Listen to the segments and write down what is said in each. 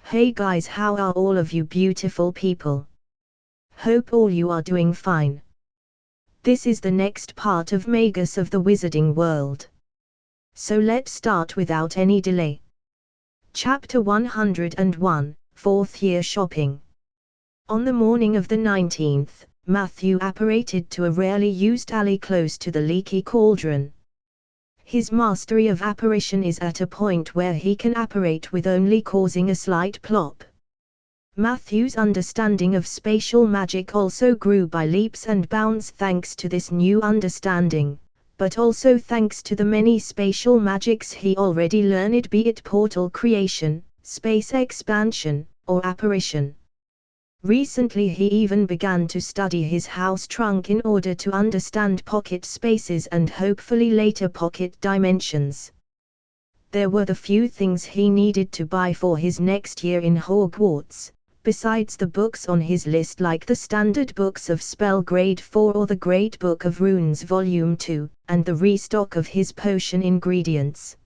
Hey guys, how are all of you beautiful people? Hope all you are doing fine. This is the next part of Magus of the Wizarding World. So let's start without any delay. Chapter 101, 4th Year Shopping. On the morning of the 19th, Matthew apparated to a rarely used alley close to the leaky cauldron. His mastery of apparition is at a point where he can apparate with only causing a slight plop. Matthew's understanding of spatial magic also grew by leaps and bounds thanks to this new understanding, but also thanks to the many spatial magics he already learned, be it portal creation, space expansion, or apparition. Recently he even began to study his house trunk in order to understand pocket spaces and hopefully later pocket dimensions. There were the few things he needed to buy for his next year in Hogwarts, besides the books on his list like the standard books of Spell Grade 4 or the Great Book of Runes Volume 2, and the restock of his potion ingredients.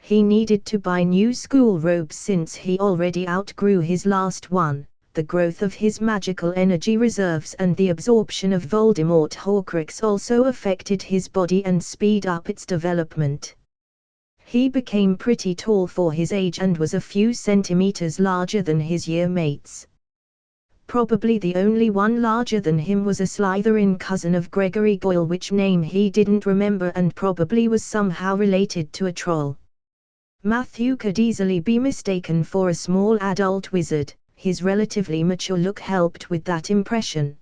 He needed to buy new school robes since he already outgrew his last one. The growth of his magical energy reserves and the absorption of Voldemort Horcrux also affected his body and speed up its development. He became pretty tall for his age and was a few centimeters larger than his year mates. Probably the only one larger than him was a Slytherin cousin of Gregory Goyle, which name he didn't remember and probably was somehow related to a troll. Matthew could easily be mistaken for a small adult wizard. His relatively mature look helped with that impression.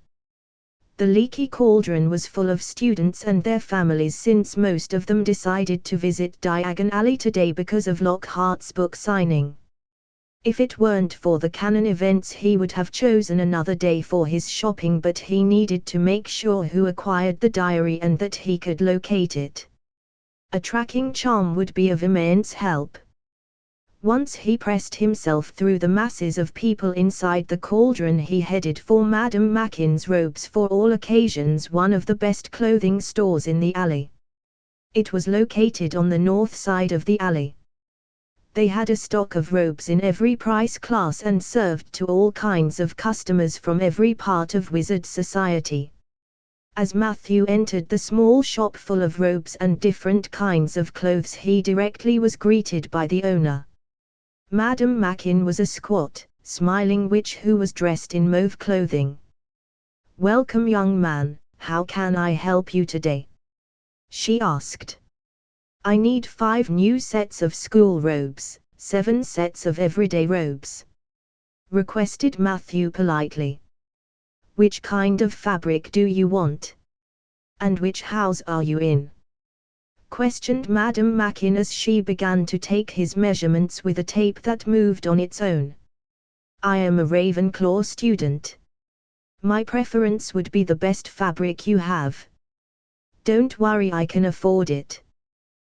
The leaky cauldron was full of students and their families since most of them decided to visit Diagon Alley today because of Lockhart's book signing. If it weren't for the canon events he would have chosen another day for his shopping, but he needed to make sure who acquired the diary and that he could locate it. A tracking charm would be of immense help. Once he pressed himself through the masses of people inside the cauldron, he headed for Madame Mackin's Robes for All Occasions, one of the best clothing stores in the alley. It was located on the north side of the alley. They had a stock of robes in every price class and served to all kinds of customers from every part of wizard society. As Matthew entered the small shop full of robes and different kinds of clothes, he directly was greeted by the owner. Madame Mackin was a squat, smiling witch who was dressed in mauve clothing. "Welcome, young man, how can I help you today?" she asked. "I need 5 new sets of school robes, 7 sets of everyday robes," requested Matthew politely. "Which kind of fabric do you want? And which house are you in?" questioned Madame Mackin as she began to take his measurements with a tape that moved on its own. "I am a Ravenclaw student. My preference would be the best fabric you have." "Don't worry, I can afford it,"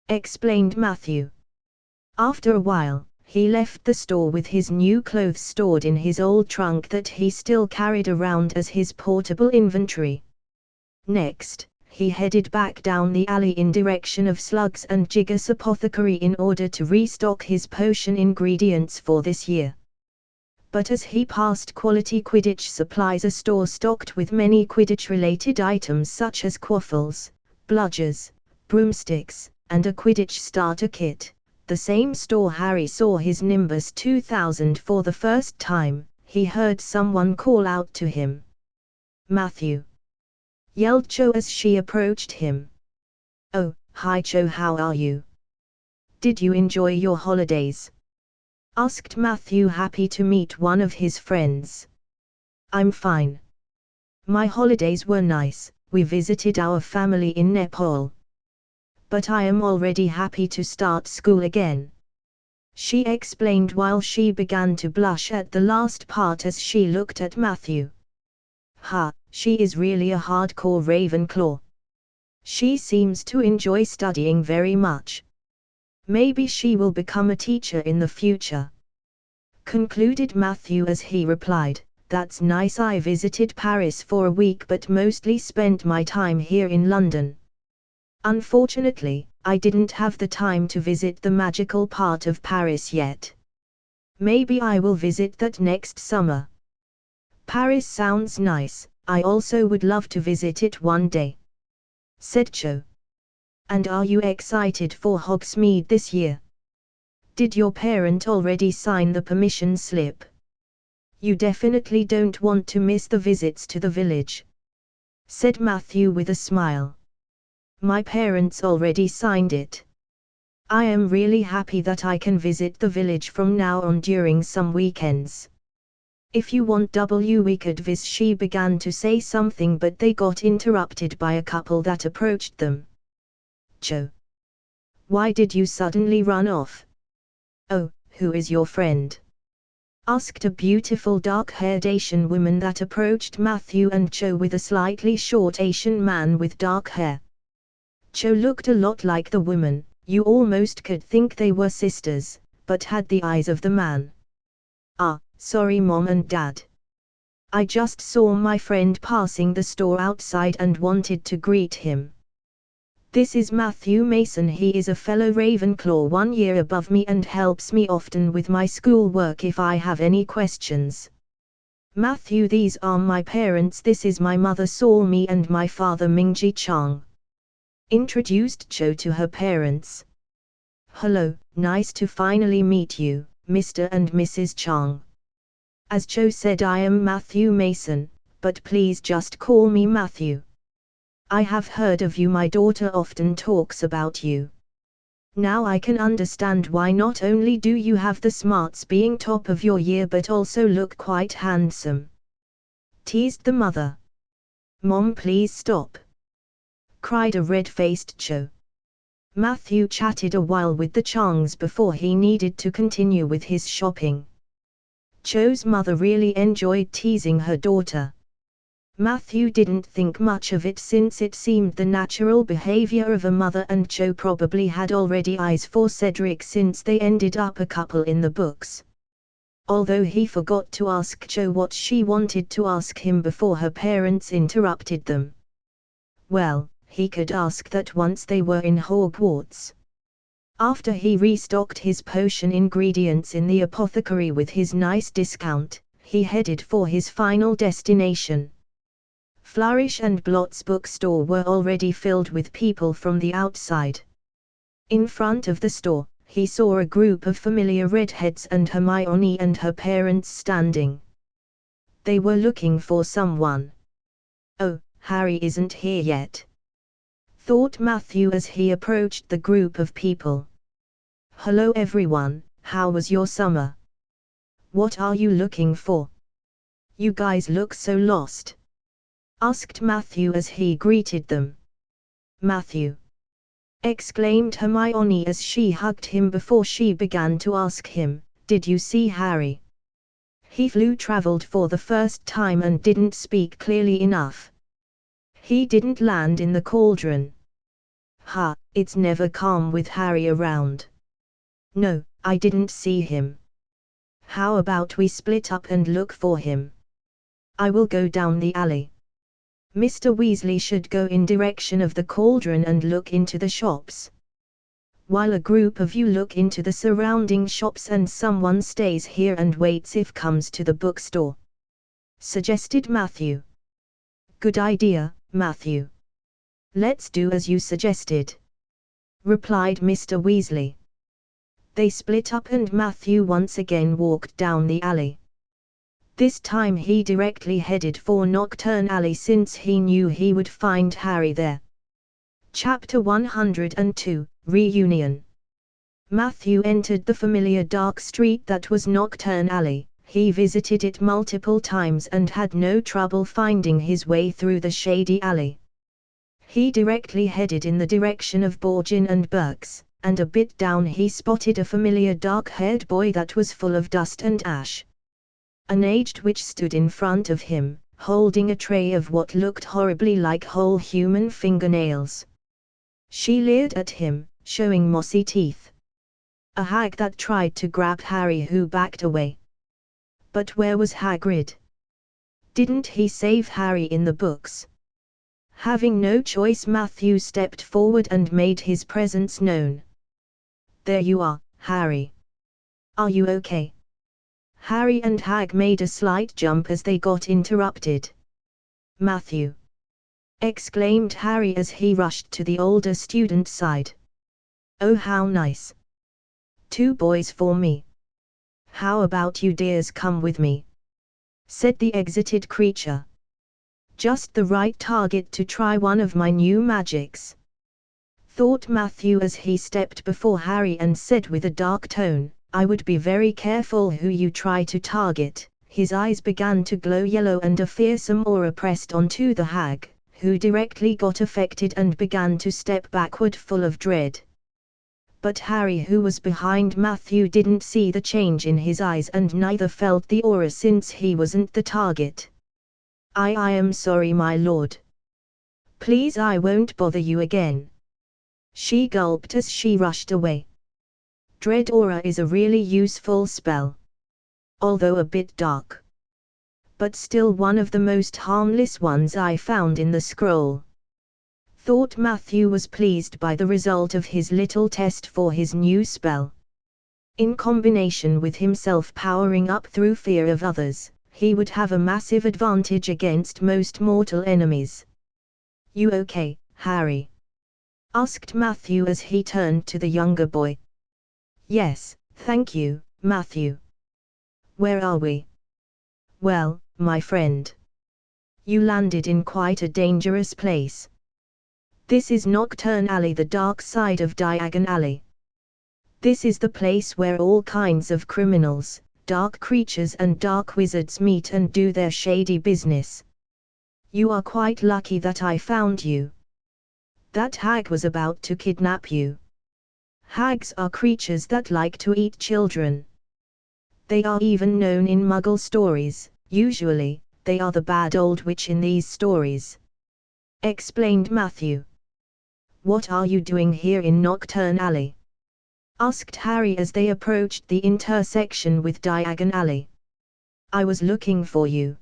explained Matthew. After a while, he left the store with his new clothes stored in his old trunk that he still carried around as his portable inventory. Next, he headed back down the alley in direction of Slugs and Jigger's apothecary in order to restock his potion ingredients for this year. But as he passed Quality Quidditch Supplies, a store stocked with many Quidditch-related items such as quaffles, bludgers, broomsticks, and a Quidditch starter kit, the same store Harry saw his Nimbus 2000 for the first time, he heard someone call out to him. "Matthew!" yelled Cho as she approached him. "Oh, hi Cho, how are you? Did you enjoy your holidays?" asked Matthew, happy to meet one of his friends. "I'm fine. My holidays were nice, we visited our family in Nepal. But I am already happy to start school again," she explained while she began to blush at the last part as she looked at Matthew. "Ha, she is really a hardcore Ravenclaw. She seems to enjoy studying very much. Maybe she will become a teacher in the future," concluded Matthew as he replied, "That's nice. I visited Paris for a week but mostly spent my time here in London. Unfortunately, I didn't have the time to visit the magical part of Paris yet." Maybe I will visit that next summer. Paris sounds nice, I also would love to visit it one day, said Cho. And are you excited for Hogsmeade this year? Did your parent already sign the permission slip? You definitely don't want to miss the visits to the village, said Matthew with a smile. My parents already signed it. I am really happy that I can visit the village from now on during some weekends. If you want we could visit. She began to say something, but they got interrupted by a couple that approached them. Cho. Why did you suddenly run off? Oh, who is your friend? Asked a beautiful dark-haired Asian woman that approached Matthew and Cho with a slightly short Asian man with dark hair. Cho looked a lot like the woman, you almost could think they were sisters, but had the eyes of the man. Ah, sorry Mom and Dad. I just saw my friend passing the store outside and wanted to greet him. This is Matthew Mason. He is a fellow Ravenclaw 1 year above me and helps me often with my schoolwork if I have any questions. Matthew, these are my parents. This is my mother Salmi and my father Mingji Chang. Introduced Cho to her parents. Hello, nice to finally meet you, Mr. and Mrs. Chang. As Cho said, I am Matthew Mason, but please just call me Matthew. I have heard of you. My daughter often talks about you. Now I can understand why not only do you have the smarts being top of your year but also look quite handsome. Teased the mother. Mom, please stop. Cried a red-faced Cho. Matthew chatted a while with the Changs before he needed to continue with his shopping. Cho's mother really enjoyed teasing her daughter. Matthew didn't think much of it since it seemed the natural behavior of a mother, and Cho probably had already eyes for Cedric since they ended up a couple in the books. Although he forgot to ask Cho what she wanted to ask him before her parents interrupted them. Well, he could ask that once they were in Hogwarts. After he restocked his potion ingredients in the apothecary with his nice discount, he headed for his final destination. Flourish and Blot's bookstore were already filled with people from the outside. In front of the store, he saw a group of familiar redheads and Hermione and her parents standing. They were looking for someone. Oh, Harry isn't here yet, thought Matthew as he approached the group of people. Hello everyone, how was your summer? What are you looking for? You guys look so lost, asked Matthew as he greeted them. Matthew! Exclaimed Hermione as she hugged him before she began to ask him, did you see Harry? He traveled for the first time and didn't speak clearly enough. He didn't land in the cauldron. Ha, it's never calm with Harry around. No, I didn't see him. How about we split up and look for him? I will go down the alley. Mr. Weasley should go in direction of the cauldron and look into the shops, while a group of you look into the surrounding shops and someone stays here and waits if comes to the bookstore, suggested Matthew. Good idea, Matthew. Let's do as you suggested, replied Mr. Weasley. They split up and Matthew once again walked down the alley. This time he directly headed for Nocturne Alley since he knew he would find Harry there. Chapter 102, Reunion. Matthew entered the familiar dark street that was Nocturne Alley. He visited it multiple times and had no trouble finding his way through the shady alley. He directly headed in the direction of Borgin and Burke's, and a bit down he spotted a familiar dark-haired boy that was full of dust and ash. An aged witch stood in front of him, holding a tray of what looked horribly like whole human fingernails. She leered at him, showing mossy teeth. A hag that tried to grab Harry, who backed away. But where was Hagrid? Didn't he save Harry in the books? Having no choice, Matthew stepped forward and made his presence known. There you are, Harry. Are you okay? Harry and Hag made a slight jump as they got interrupted. Matthew! Exclaimed Harry as he rushed to the older student's side. Oh, how nice! 2 boys for me. How about you dears come with me? Said the exited creature. Just the right target to try one of my new magics, thought Matthew as he stepped before Harry and said with a dark tone, I would be very careful who you try to target. His eyes began to glow yellow and a fearsome aura pressed onto the hag, who directly got affected and began to step backward full of dread. But Harry, who was behind Matthew, didn't see the change in his eyes and neither felt the aura since he wasn't the target. I am sorry, my lord. Please, I won't bother you again. She gulped as she rushed away. Dread Aura is a really useful spell. Although a bit dark. But still one of the most harmless ones I found in the scroll. Thought Matthew was pleased by the result of his little test for his new spell. In combination with himself powering up through fear of others, he would have a massive advantage against most mortal enemies. You okay, Harry? Asked Matthew as he turned to the younger boy. Yes, thank you, Matthew. Where are we? Well, my friend. You landed in quite a dangerous place. This is Nocturne Alley, the dark side of Diagon Alley. This is the place where all kinds of criminals, dark creatures and dark wizards meet and do their shady business. You are quite lucky that I found you. That hag was about to kidnap you. Hags are creatures that like to eat children. They are even known in Muggle stories. Usually, they are the bad old witch in these stories. Explained Matthew. What are you doing here in Nocturne Alley? Asked Harry as they approached the intersection with Diagon Alley. I was looking for you.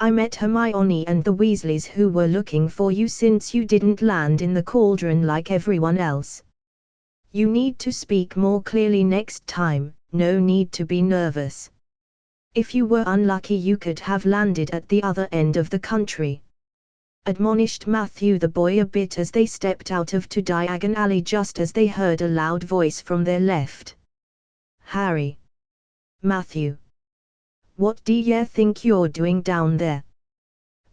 I met Hermione and the Weasleys who were looking for you since you didn't land in the cauldron like everyone else. You need to speak more clearly next time, no need to be nervous. If you were unlucky you could have landed at the other end of the country. Admonished Matthew the boy a bit as they stepped out of to Diagon Alley just as they heard a loud voice from their left. Harry. Matthew. What do you think you're doing down there?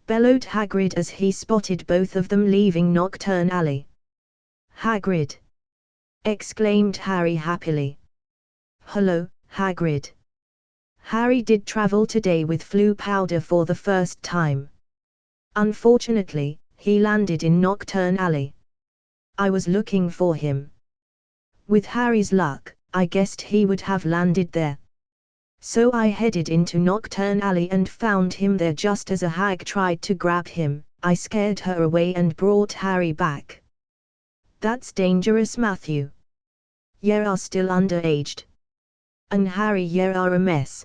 Bellowed Hagrid as he spotted both of them leaving Nocturne Alley. Hagrid! Exclaimed Harry happily. Hello, Hagrid. Harry did travel today with Floo powder for the first time. Unfortunately, he landed in Nocturne Alley. I was looking for him. With Harry's luck, I guessed he would have landed there. So I headed into Nocturne Alley and found him there just as a hag tried to grab him. I scared her away and brought Harry back. That's dangerous, Matthew. You are still underaged. And Harry, you are a mess.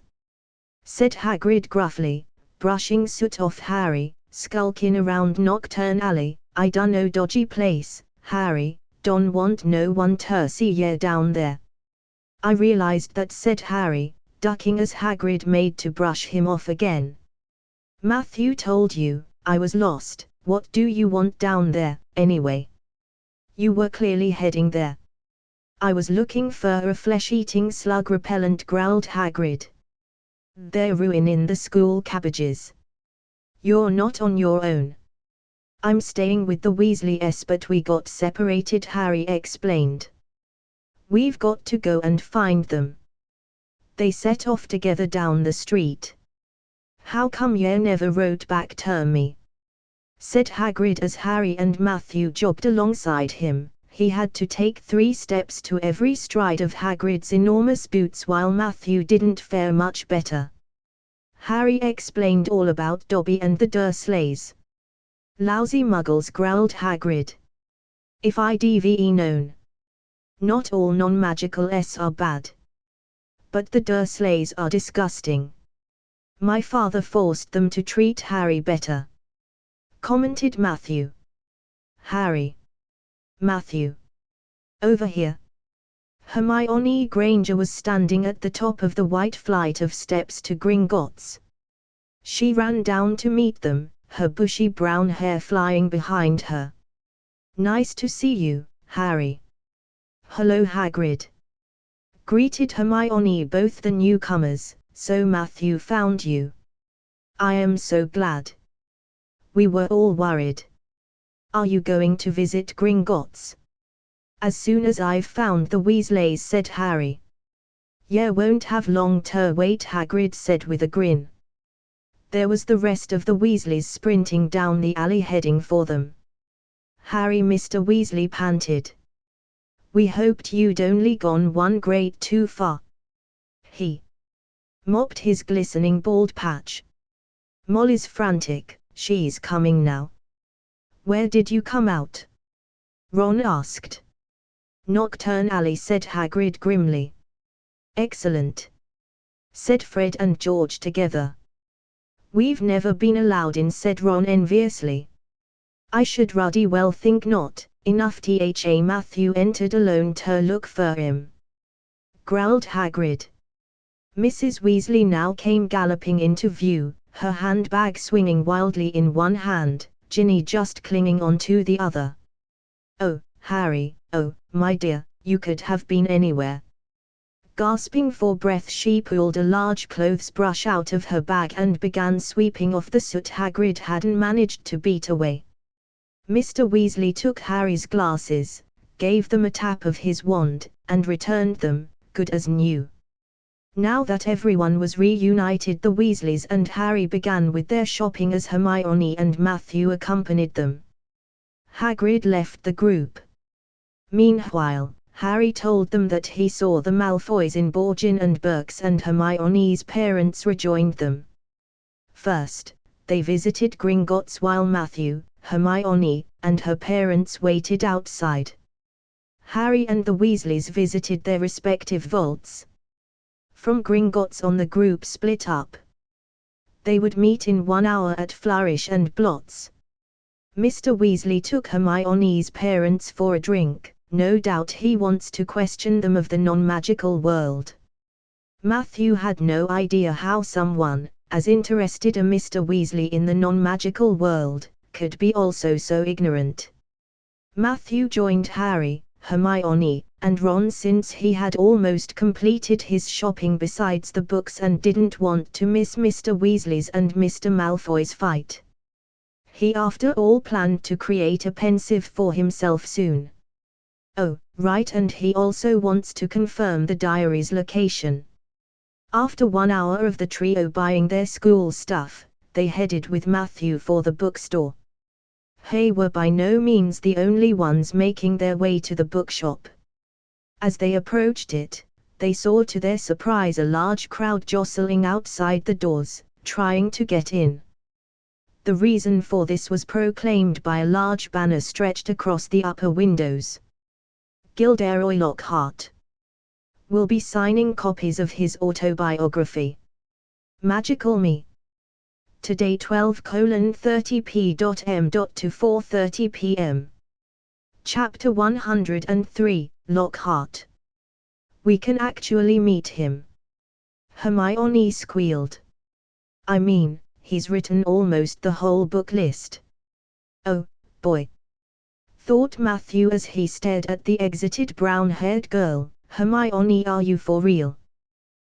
Said Hagrid gruffly, brushing soot off Harry. Skulking around Nocturne Alley, I dunno dodgy place, Harry, don't want no one to see you down there. I realized that, said Harry, ducking as Hagrid made to brush him off again. Matthew told you, I was lost. What do you want down there, anyway? You were clearly heading there. I was looking for a flesh-eating slug repellent, growled Hagrid. They're ruining the school cabbages. You're not on your own. I'm staying with the Weasleys, but we got separated, Harry explained. We've got to go and find them. They set off together down the street. How come you never wrote back to me? Said Hagrid as Harry and Matthew jogged alongside him. He had to take 3 steps to every stride of Hagrid's enormous boots while Matthew didn't fare much better. Harry explained all about Dobby and the Dursleys. Lousy muggles, growled Hagrid. If I'd known. Not all non-magical S are bad. But the Dursleys are disgusting. My father forced them to treat Harry better. Commented Matthew. Harry. Matthew. Over here. Hermione Granger was standing at the top of the white flight of steps to Gringotts. She ran down to meet them, her bushy brown hair flying behind her. "Nice to see you, Harry." "Hello, Hagrid," greeted Hermione. "Both the newcomers, so Matthew found you. I am so glad. We were all worried. Are you going to visit Gringotts?" "As soon as I've found the Weasleys," said Harry. "Yeah, won't have long to wait," Hagrid said with a grin. There was the rest of the Weasleys sprinting down the alley heading for them. "Harry," Mr. Weasley panted. "We hoped you'd only gone one grade too far." He mopped his glistening bald patch. "Molly's frantic, she's coming now." "Where did you come out?" Ron asked. "Nocturne Alley," said Hagrid grimly. "Excellent," said Fred and George together. "We've never been allowed in," said Ron enviously. "I should ruddy well think not. Enough tha Matthew entered alone to look for him," growled Hagrid. Mrs. Weasley now came galloping into view, her handbag swinging wildly in one hand, Ginny just clinging onto the other. "Oh, Harry, oh, my dear, you could have been anywhere." Gasping for breath, she pulled a large clothes brush out of her bag and began sweeping off the soot Hagrid hadn't managed to beat away. Mr. Weasley took Harry's glasses, gave them a tap of his wand, and returned them, good as new. Now that everyone was reunited, the Weasleys and Harry began with their shopping as Hermione and Matthew accompanied them. Hagrid left the group. Meanwhile, Harry told them that he saw the Malfoys in Borgin and Burke's, and Hermione's parents rejoined them. First, they visited Gringotts while Matthew, Hermione, and her parents waited outside. Harry and the Weasleys visited their respective vaults. From Gringotts on, the group split up. They would meet in 1 hour at Flourish and Blotts. Mr. Weasley took Hermione's parents for a drink. No doubt he wants to question them of the non-magical world. Matthew had no idea how someone, as interested as Mr. Weasley in the non-magical world, could be also so ignorant. Matthew joined Harry, Hermione, and Ron since he had almost completed his shopping besides the books and didn't want to miss Mr. Weasley's and Mr. Malfoy's fight. He after all planned to create a pensive for himself soon. Oh, right, and he also wants to confirm the diary's location. After 1 hour of the trio buying their school stuff, they headed with Matthew for the bookstore. They were by no means the only ones making their way to the bookshop. As they approached it, they saw to their surprise a large crowd jostling outside the doors, trying to get in. The reason for this was proclaimed by a large banner stretched across the upper windows. Gilderoy Lockhart will be signing copies of his autobiography, Magical Me. Today 12:30 to 4:30 p.m. Chapter 103, Lockhart. We can actually meet him. Hermione squealed. I mean, he's written almost the whole book list. Oh, boy, thought Matthew as he stared at the exited brown-haired girl. Hermione, are you for real?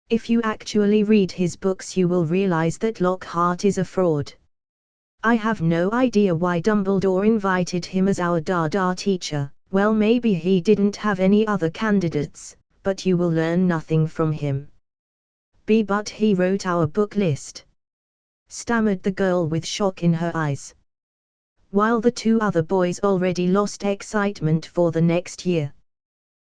If you actually read his books you will realize that Lockhart is a fraud. I have no idea why Dumbledore invited him as our Dada teacher. Well, maybe he didn't have any other candidates, but you will learn nothing from him. But he wrote our book list, stammered the girl with shock in her eyes. While the two other boys already lost excitement for the next year.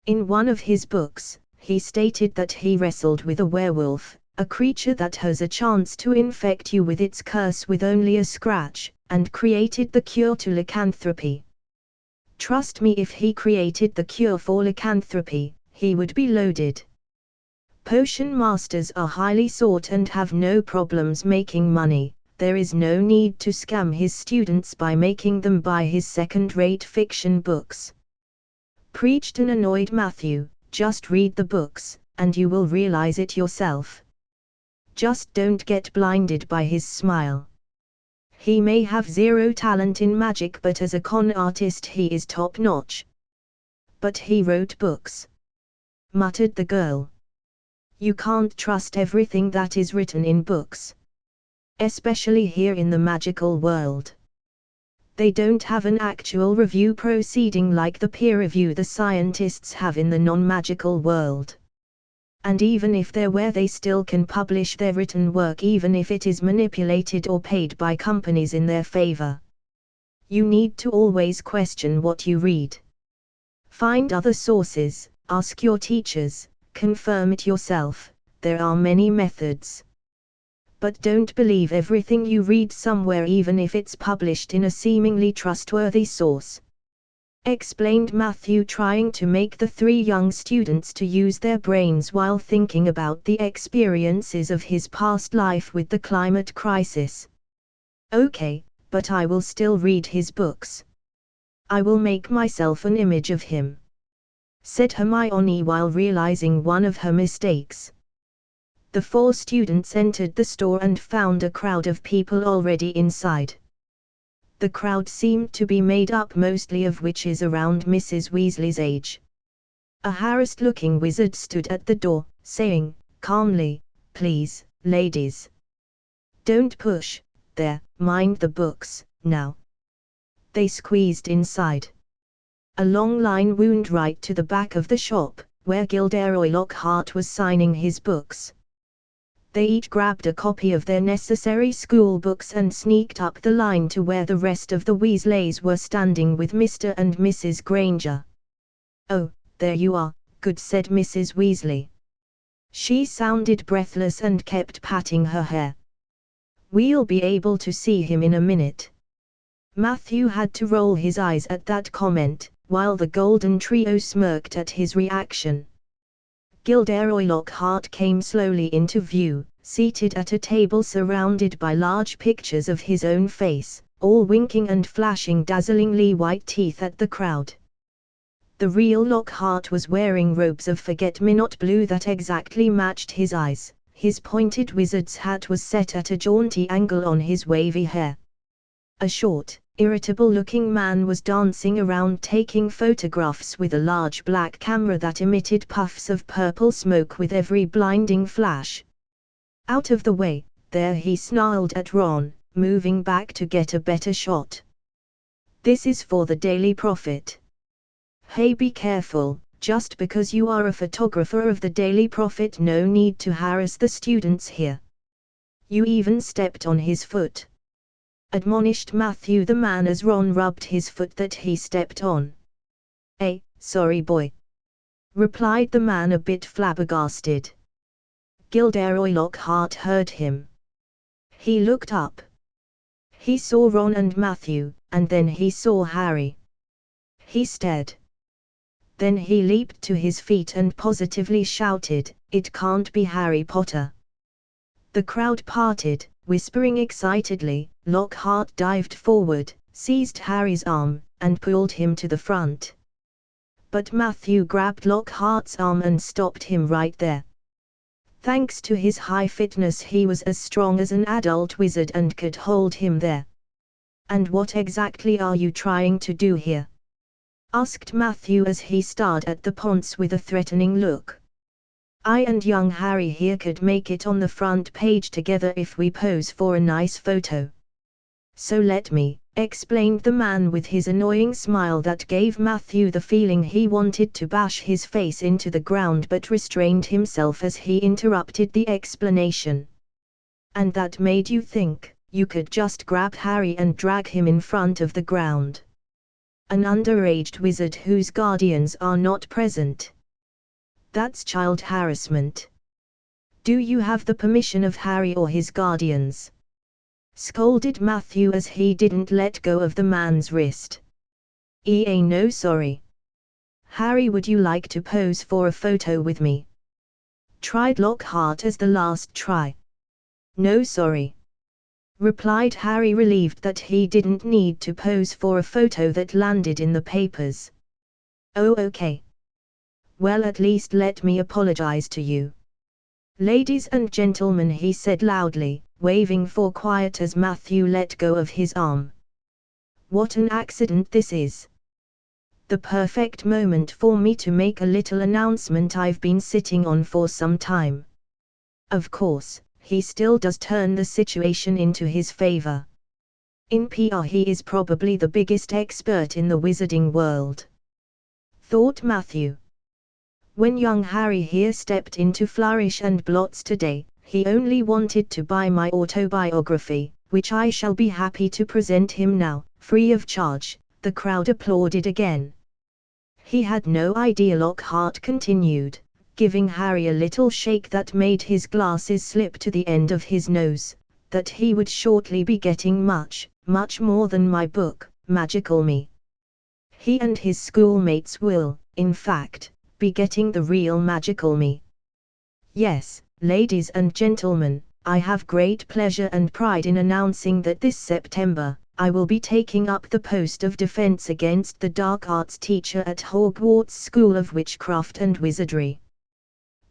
In one of his books, he stated that he wrestled with a werewolf, a creature that has a chance to infect you with its curse with only a scratch, and created the cure to lycanthropy. Trust me, if he created the cure for lycanthropy, he would be loaded. Potion masters are highly sought and have no problems making money. There is no need to scam his students by making them buy his second-rate fiction books. Preached an annoyed Matthew. just read the books, and you will realize it yourself. Just don't get blinded by his smile. He may have zero talent in magic, but as a con artist he is top-notch. But he wrote books, muttered the girl. You can't trust everything that is written in books. Especially here in the magical world. They don't have an actual review proceeding like the peer review the scientists have in the non-magical world. And even if there were, they still can publish their written work even if it is manipulated or paid by companies in their favor. You need to always question what you read. Find other sources, ask your teachers, confirm it yourself. There are many methods. But don't believe everything you read somewhere even if it's published in a seemingly trustworthy source. Explained Matthew, trying to make the three young students to use their brains while thinking about the experiences of his past life with the climate crisis. Okay, but I will still read his books. I will make myself an image of him, said Hermione while realizing one of her mistakes. The four students entered the store and found a crowd of people already inside. The crowd seemed to be made up mostly of witches around Mrs. Weasley's age. A harassed-looking wizard stood at the door, saying, calmly, "Please, ladies. Don't push, there, mind the books, now." They squeezed inside. A long line wound right to the back of the shop, where Gilderoy Lockhart was signing his books. They each grabbed a copy of their necessary school books and sneaked up the line to where the rest of the Weasleys were standing with Mr. and Mrs. Granger. "Oh, there you are, good," said Mrs. Weasley. She sounded breathless and kept patting her hair. "We'll be able to see him in a minute." Matthew had to roll his eyes at that comment, while the Golden Trio smirked at his reaction. Gilderoy Lockhart came slowly into view, seated at a table surrounded by large pictures of his own face, all winking and flashing dazzlingly white teeth at the crowd. The real Lockhart was wearing robes of forget-me-not blue that exactly matched his eyes. His pointed wizard's hat was set at a jaunty angle on his wavy hair. A short, irritable-looking man was dancing around taking photographs with a large black camera that emitted puffs of purple smoke with every blinding flash. "Out of the way, there," he snarled at Ron, moving back to get a better shot. "This is for the Daily Prophet." "Hey, be careful, just because you are a photographer of the Daily Prophet, no need to harass the students here. You even stepped on his foot," admonished Matthew the man as Ron rubbed his foot that he stepped on. Sorry boy," replied the man a bit flabbergasted. Gilderoy Lockhart heard him. He looked up. He saw Ron and Matthew, and then he saw Harry. He stared. Then he leaped to his feet and positively shouted, "It can't be Harry Potter." The crowd parted, whispering excitedly. Lockhart dived forward, seized Harry's arm, and pulled him to the front. But Matthew grabbed Lockhart's arm and stopped him right there. Thanks to his high fitness, he was as strong as an adult wizard and could hold him there. "And what exactly are you trying to do here?" asked Matthew as he stared at the Ponce with a threatening look. "I and young Harry here could make it on the front page together if we pose for a nice photo. So let me," explained the man with his annoying smile that gave Matthew the feeling he wanted to bash his face into the ground but restrained himself as he interrupted the explanation. "And that made you think you could just grab Harry and drag him in front of the ground? An underage wizard whose guardians are not present? That's child harassment. Do you have the permission of Harry or his guardians?" scolded Matthew as he didn't let go of the man's wrist. No sorry. Harry, would you like to pose for a photo with me?" tried Lockhart as the last try. "No sorry," replied Harry, relieved that he didn't need to pose for a photo that landed in the papers. "Oh okay. Well, at least let me apologize to you. Ladies and gentlemen, he said loudly, waving for quiet as Matthew let go of his arm. What an accident this is. The perfect moment for me to make a little announcement I've been sitting on for some time. Of course, he still does turn the situation into his favor. In PR he is probably the biggest expert in the wizarding world, thought Matthew. When young Harry here stepped into Flourish and Blots today, he only wanted to buy my autobiography, which I shall be happy to present him now, free of charge. The crowd applauded again. He had no idea, Lockhart continued, giving Harry a little shake that made his glasses slip to the end of his nose, that he would shortly be getting much, much more than my book, Magical Me. He and his schoolmates will, in fact, be getting the real Magical Me. Yes, ladies and gentlemen, I have great pleasure and pride in announcing that this September, I will be taking up the post of Defense Against the Dark Arts teacher at Hogwarts School of Witchcraft and Wizardry.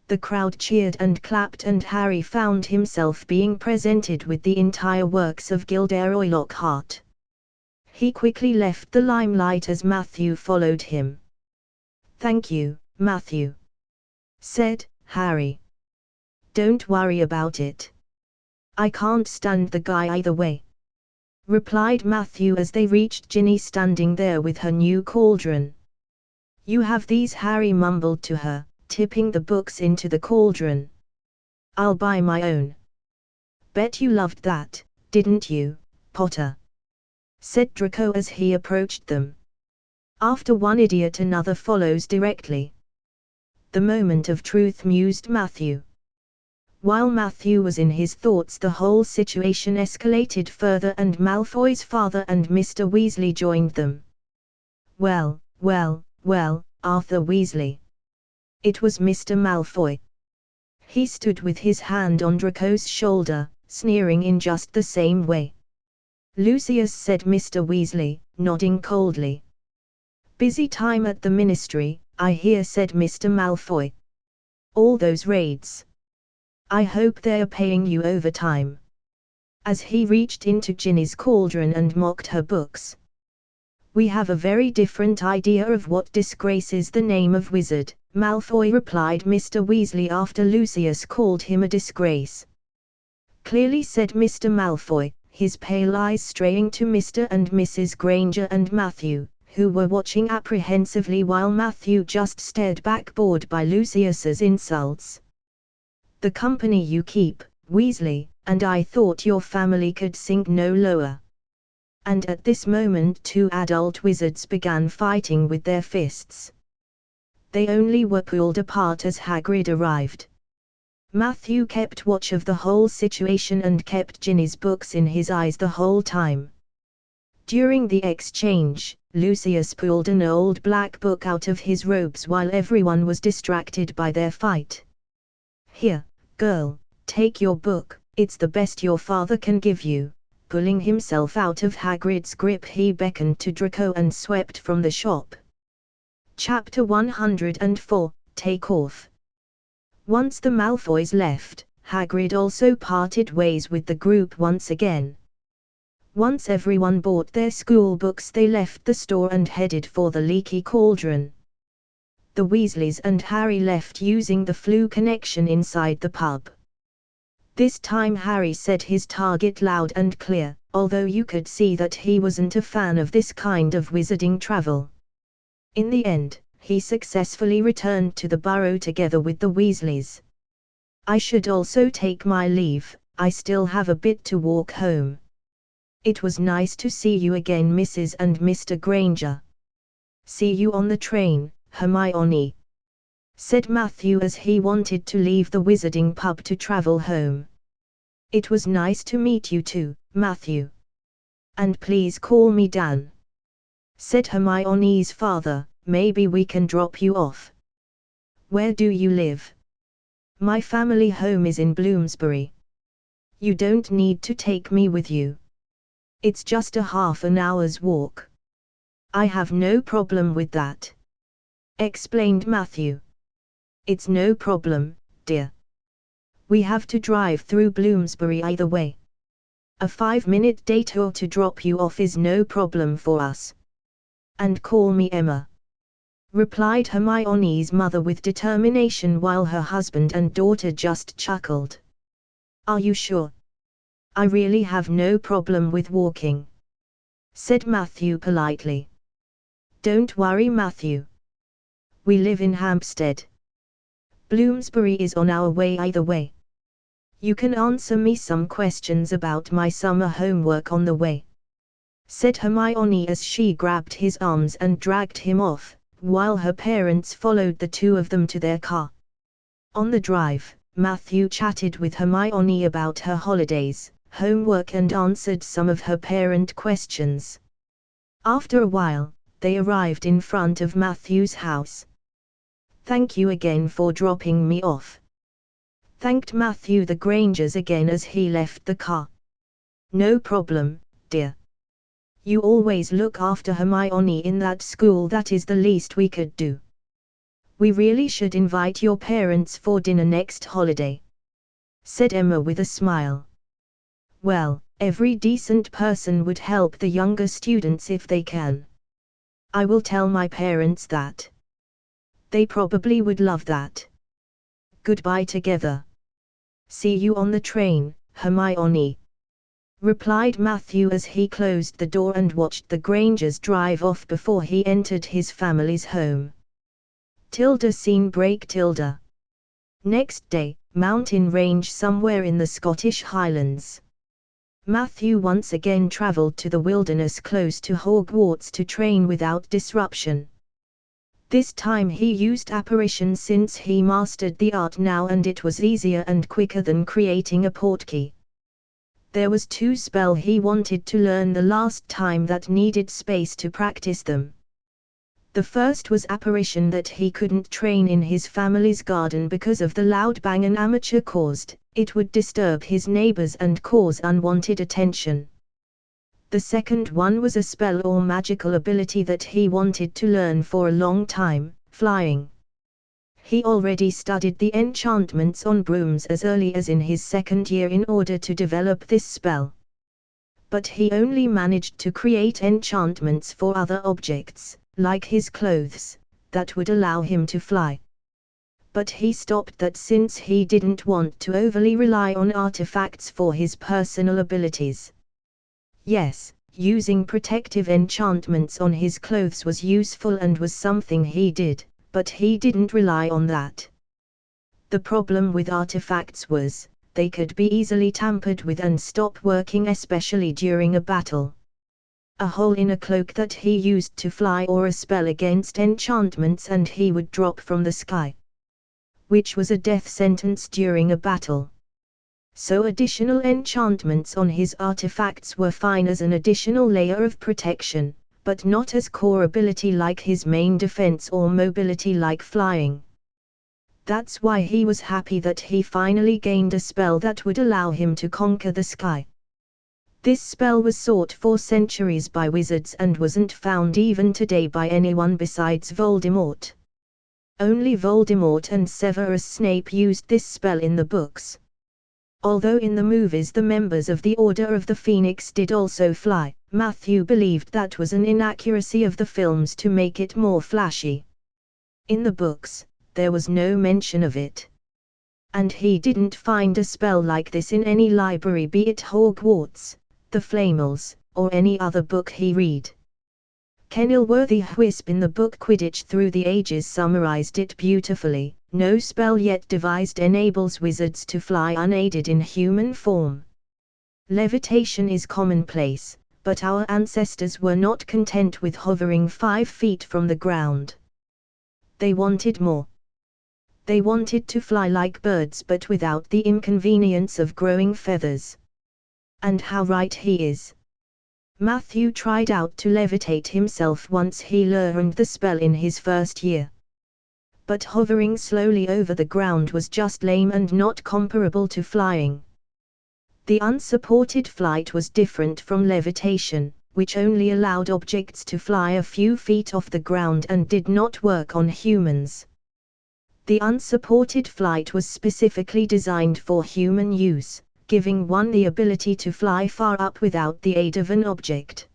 The crowd cheered and clapped, and Harry found himself being presented with the entire works of Gilderoy Lockhart. He quickly left the limelight as Matthew followed him. "Thank you, Matthew," said Harry. "Don't worry about it. I can't stand the guy either way," replied Matthew as they reached Ginny standing there with her new cauldron. "You have these?" Harry mumbled to her, tipping the books into the cauldron. "I'll buy my own." "Bet you loved that, didn't you, Potter?" said Draco as he approached them. "After one idiot another follows directly." The moment of truth, mused Matthew. While Matthew was in his thoughts, the whole situation escalated further and Malfoy's father and Mr. Weasley joined them. Well, Arthur Weasley. It was Mr. Malfoy. He stood with his hand on Draco's shoulder, sneering in just the same way. "Lucius," said Mr. Weasley, nodding coldly. "Busy time at the Ministry, I hear," said Mr. Malfoy. "All those raids. I hope they're paying you overtime." As he reached into Ginny's cauldron and mocked her books. "We have a very different idea of what disgraces the name of wizard," Malfoy replied Mr. Weasley after Lucius called him a disgrace. "Clearly," said Mr. Malfoy, his pale eyes straying to Mr. and Mrs. Granger and Matthew, who were watching apprehensively while Matthew just stared back, bored by Lucius's insults. "The company you keep, Weasley, and I thought your family could sink no lower." And at this moment 2 adult wizards began fighting with their fists. They only were pulled apart as Hagrid arrived. Matthew kept watch of the whole situation and kept Ginny's books in his eyes the whole time. During the exchange, Lucius pulled an old black book out of his robes while everyone was distracted by their fight. "Here, girl, take your book, it's the best your father can give you." Pulling himself out of Hagrid's grip, he beckoned to Draco and swept from the shop. Chapter 104, Take Off. Once the Malfoys left, Hagrid also parted ways with the group once again. Once everyone bought their school books, they left the store and headed for the Leaky Cauldron. The Weasleys and Harry left using the Floo connection inside the pub. This time Harry said his target loud and clear, although you could see that he wasn't a fan of this kind of wizarding travel. In the end, he successfully returned to the burrow together with the Weasleys. "I should also take my leave, I still have a bit to walk home." "It was nice to see you again, Mrs. and Mr. Granger." "See you on the train, Hermione," said Matthew as he wanted to leave the wizarding pub to travel home. "It was nice to meet you too, Matthew. And please call me Dan," said Hermione's father. "Maybe we can drop you off." "Where do you live?" "My family home is in Bloomsbury." "You don't need to take me with you. It's just a half an hour's walk." "I have no problem with that," explained Matthew. It's no problem, dear. We have to drive through Bloomsbury either way. A 5-minute detour to drop you off is no problem for us. And call me Emma," replied Hermione's mother with determination while her husband and daughter just chuckled. "Are you sure? I really have no problem with walking," said Matthew politely. "Don't worry, Matthew. We live in Hampstead. Bloomsbury is on our way either way. You can answer me some questions about my summer homework on the way," said Hermione as she grabbed his arms and dragged him off, while her parents followed the two of them to their car. On the drive, Matthew chatted with Hermione about her holidays, homework and answered some of her parent questions. After a while, they arrived in front of Matthew's house. "Thank you again for dropping me off," thanked Matthew the Grangers again as he left the car. "No problem, dear. You always look after Hermione in that school. That is the least we could do. We really should invite your parents for dinner next holiday," said Emma with a smile. "Well, every decent person would help the younger students if they can. I will tell my parents that. They probably would love that. Goodbye together. See you on the train, Hermione," replied Matthew as he closed the door and watched the Grangers drive off before he entered his family's home. Tilda scene break. Tilda. Next day, mountain range somewhere in the Scottish Highlands. Matthew once again travelled to the wilderness close to Hogwarts to train without disruption. This time he used apparition since he mastered the art now and it was easier and quicker than creating a portkey. There was 2 spells he wanted to learn the last time that needed space to practice them. The first was apparition that he couldn't train in his family's garden because of the loud bang an amateur caused. It would disturb his neighbors and cause unwanted attention. The second one was a spell or magical ability that he wanted to learn for a long time, flying. He already studied the enchantments on brooms as early as in his 2nd year in order to develop this spell. But he only managed to create enchantments for other objects, like his clothes, that would allow him to fly. But he stopped that since he didn't want to overly rely on artifacts for his personal abilities. Yes, using protective enchantments on his clothes was useful and was something he did, but he didn't rely on that. The problem with artifacts was, they could be easily tampered with and stop working, especially during a battle. A hole in a cloak that he used to fly or a spell against enchantments and he would drop from the sky, which was a death sentence during a battle. So additional enchantments on his artifacts were fine as an additional layer of protection, but not as core ability like his main defense or mobility like flying. That's why he was happy that he finally gained a spell that would allow him to conquer the sky. This spell was sought for centuries by wizards and wasn't found even today by anyone besides Voldemort. Only Voldemort and Severus Snape used this spell in the books. Although in the movies the members of the Order of the Phoenix did also fly, Matthew believed that was an inaccuracy of the films to make it more flashy. In the books, there was no mention of it. And he didn't find a spell like this in any library, be it Hogwarts, the Flamels, or any other book he read. Kenilworthy Whisp in the book Quidditch Through the Ages summarized it beautifully. No spell yet devised enables wizards to fly unaided in human form. Levitation is commonplace, but our ancestors were not content with hovering 5 feet from the ground. They wanted more. They wanted to fly like birds but without the inconvenience of growing feathers. And how right he is. Matthew tried out to levitate himself once he learned the spell in his 1st year. But hovering slowly over the ground was just lame and not comparable to flying. The unsupported flight was different from levitation, which only allowed objects to fly a few feet off the ground and did not work on humans. The unsupported flight was specifically designed for human use, giving one the ability to fly far up without the aid of an object.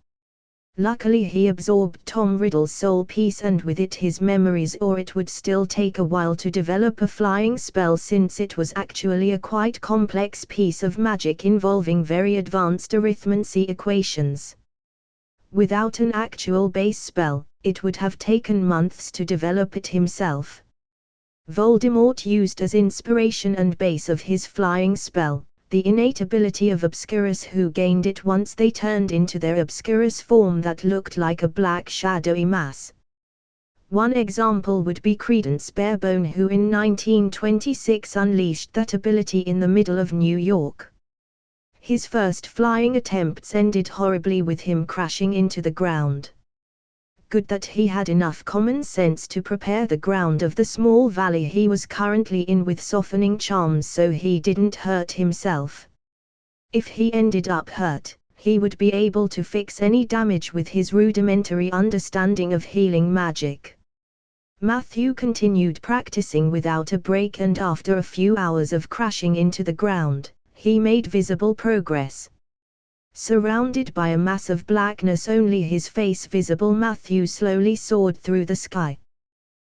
Luckily he absorbed Tom Riddle's soul piece and with it his memories, or it would still take a while to develop a flying spell since it was actually a quite complex piece of magic involving very advanced arithmancy equations. Without an actual base spell, it would have taken months to develop it himself. Voldemort used as inspiration and base of his flying spell the innate ability of Obscurus, who gained it once they turned into their Obscurus form that looked like a black shadowy mass. One example would be Credence Barebone, who in 1926 unleashed that ability in the middle of New York. His first flying attempts ended horribly with him crashing into the ground. Good that he had enough common sense to prepare the ground of the small valley he was currently in with softening charms so he didn't hurt himself. If he ended up hurt, he would be able to fix any damage with his rudimentary understanding of healing magic. Matthew continued practicing without a break, and after a few hours of crashing into the ground, he made visible progress. Surrounded by a mass of blackness, only his face visible, Matthew slowly soared through the sky.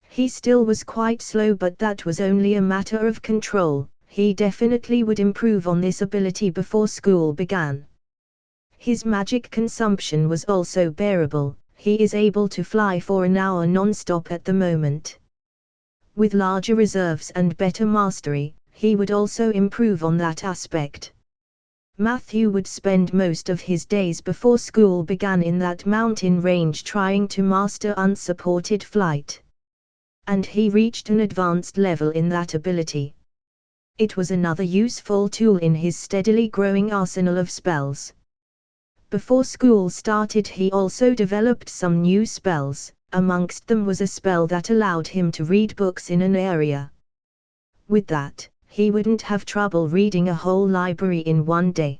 He still was quite slow, but that was only a matter of control. He definitely would improve on this ability before school began. His magic consumption was also bearable. He is able to fly for an hour non-stop at the moment. With larger reserves and better mastery, he would also improve on that aspect. Matthew would spend most of his days before school began in that mountain range trying to master unsupported flight. And he reached an advanced level in that ability. It was another useful tool in his steadily growing arsenal of spells. Before school started he also developed some new spells. Amongst them was a spell that allowed him to read books in an area. With that, he wouldn't have trouble reading a whole library in one day.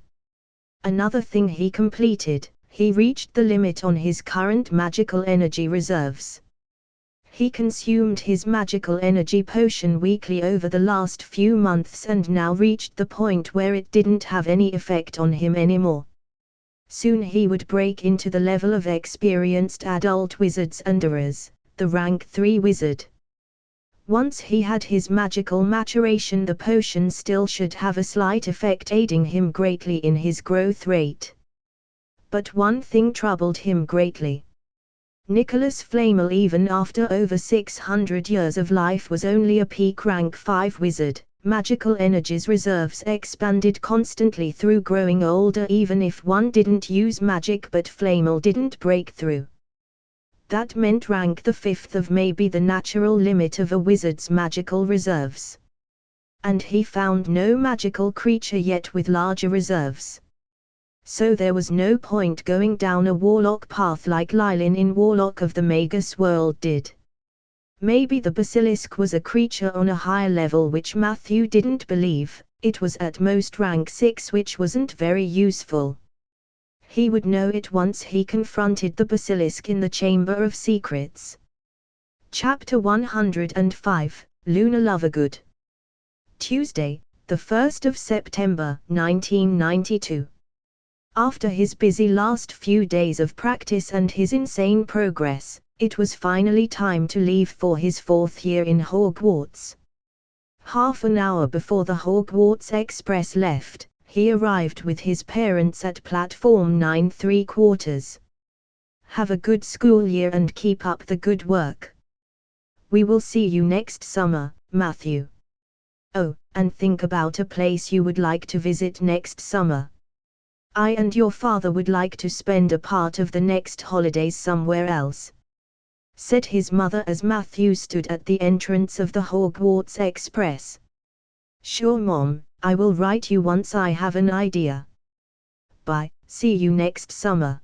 Another thing he completed, he reached the limit on his current magical energy reserves. He consumed his magical energy potion weekly over the last few months and now reached the point where it didn't have any effect on him anymore. Soon he would break into the level of experienced adult wizards under as the rank 3 wizard. Once he had his magical maturation, the potion still should have a slight effect, aiding him greatly in his growth rate. But one thing troubled him greatly. Nicholas Flamel, even after over 600 years of life, was only a peak rank 5 wizard. Magical energies reserves expanded constantly through growing older even if one didn't use magic, but Flamel didn't break through. That meant rank the 5th of may be the natural limit of a wizard's magical reserves. And he found no magical creature yet with larger reserves. So there was no point going down a warlock path like Lylin in Warlock of the Magus world did. Maybe the basilisk was a creature on a higher level, which Matthew didn't believe. It was at most rank 6, which wasn't very useful. He would know it once he confronted the basilisk in the Chamber of Secrets. Chapter 105, Luna Lovegood. Tuesday, the 1st of September, 1992. After his busy last few days of practice and his insane progress, it was finally time to leave for his 4th year in Hogwarts. Half an hour before the Hogwarts Express left, he arrived with his parents at platform 9¾ Have a good school year and keep up the good work. We will see you next summer, Matthew. Oh, and think about a place you would like to visit next summer. I and your father would like to spend a part of the next holidays somewhere else, said his mother as Matthew stood at the entrance of the Hogwarts Express. Sure, Mom, I will write you once I have an idea. Bye, see you next summer.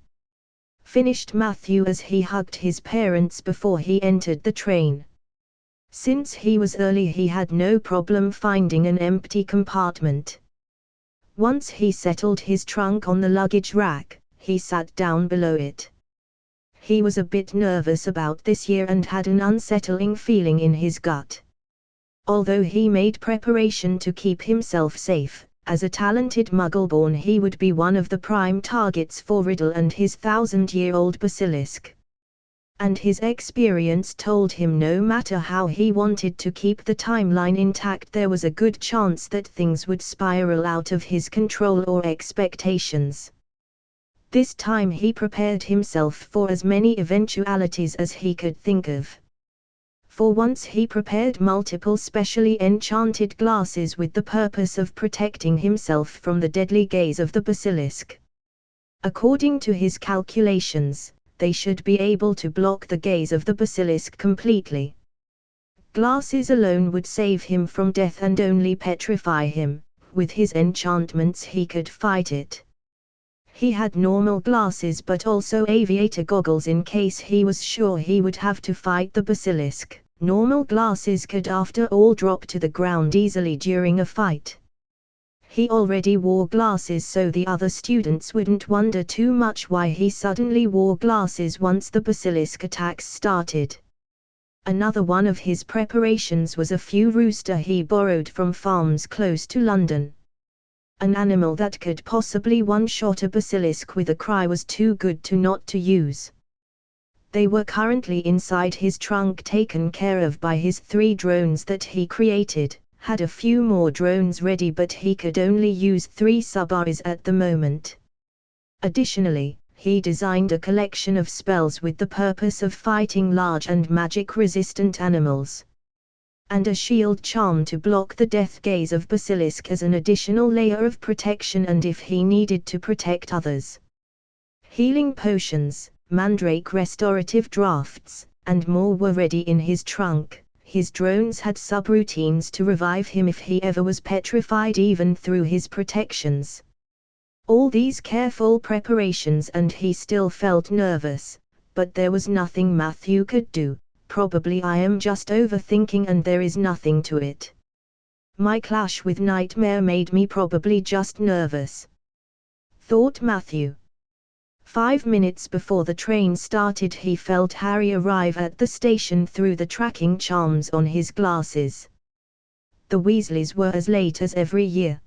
Finished Matthew as he hugged his parents before he entered the train. Since he was early, he had no problem finding an empty compartment. Once he settled his trunk on the luggage rack, he sat down below it. He was a bit nervous about this year and had an unsettling feeling in his gut. Although he made preparation to keep himself safe, as a talented Muggle-born he would be one of the prime targets for Riddle and his 1,000-year-old basilisk. And his experience told him no matter how he wanted to keep the timeline intact, there was a good chance that things would spiral out of his control or expectations. This time he prepared himself for as many eventualities as he could think of. For once he prepared multiple specially enchanted glasses with the purpose of protecting himself from the deadly gaze of the basilisk. According to his calculations, they should be able to block the gaze of the basilisk completely. Glasses alone would save him from death and only petrify him. With his enchantments he could fight it. He had normal glasses but also aviator goggles in case he was sure he would have to fight the basilisk. Normal glasses could after all drop to the ground easily during a fight. He already wore glasses, so the other students wouldn't wonder too much why he suddenly wore glasses once the basilisk attacks started. Another one of his preparations was a few rooster he borrowed from farms close to London. An animal that could possibly one-shot a basilisk with a cry was too good to not to use. They were currently inside his trunk, taken care of by his 3 drones that he created. Had a few more drones ready, but he could only use 3 sub-Aries at the moment. Additionally, he designed a collection of spells with the purpose of fighting large and magic-resistant animals. And a shield charm to block the death gaze of basilisk as an additional layer of protection, and if he needed to protect others. Healing potions, mandrake restorative drafts, and more were ready in his trunk. His drones had subroutines to revive him if he ever was petrified, even through his protections. All these careful preparations, and he still felt nervous, but there was nothing Matthew could do. Probably I am just overthinking and there is nothing to it. My clash with Nightmare made me probably just nervous, thought Matthew. 5 minutes before the train started he felt Harry arrive at the station through the tracking charms on his glasses. The Weasleys were as late as every year.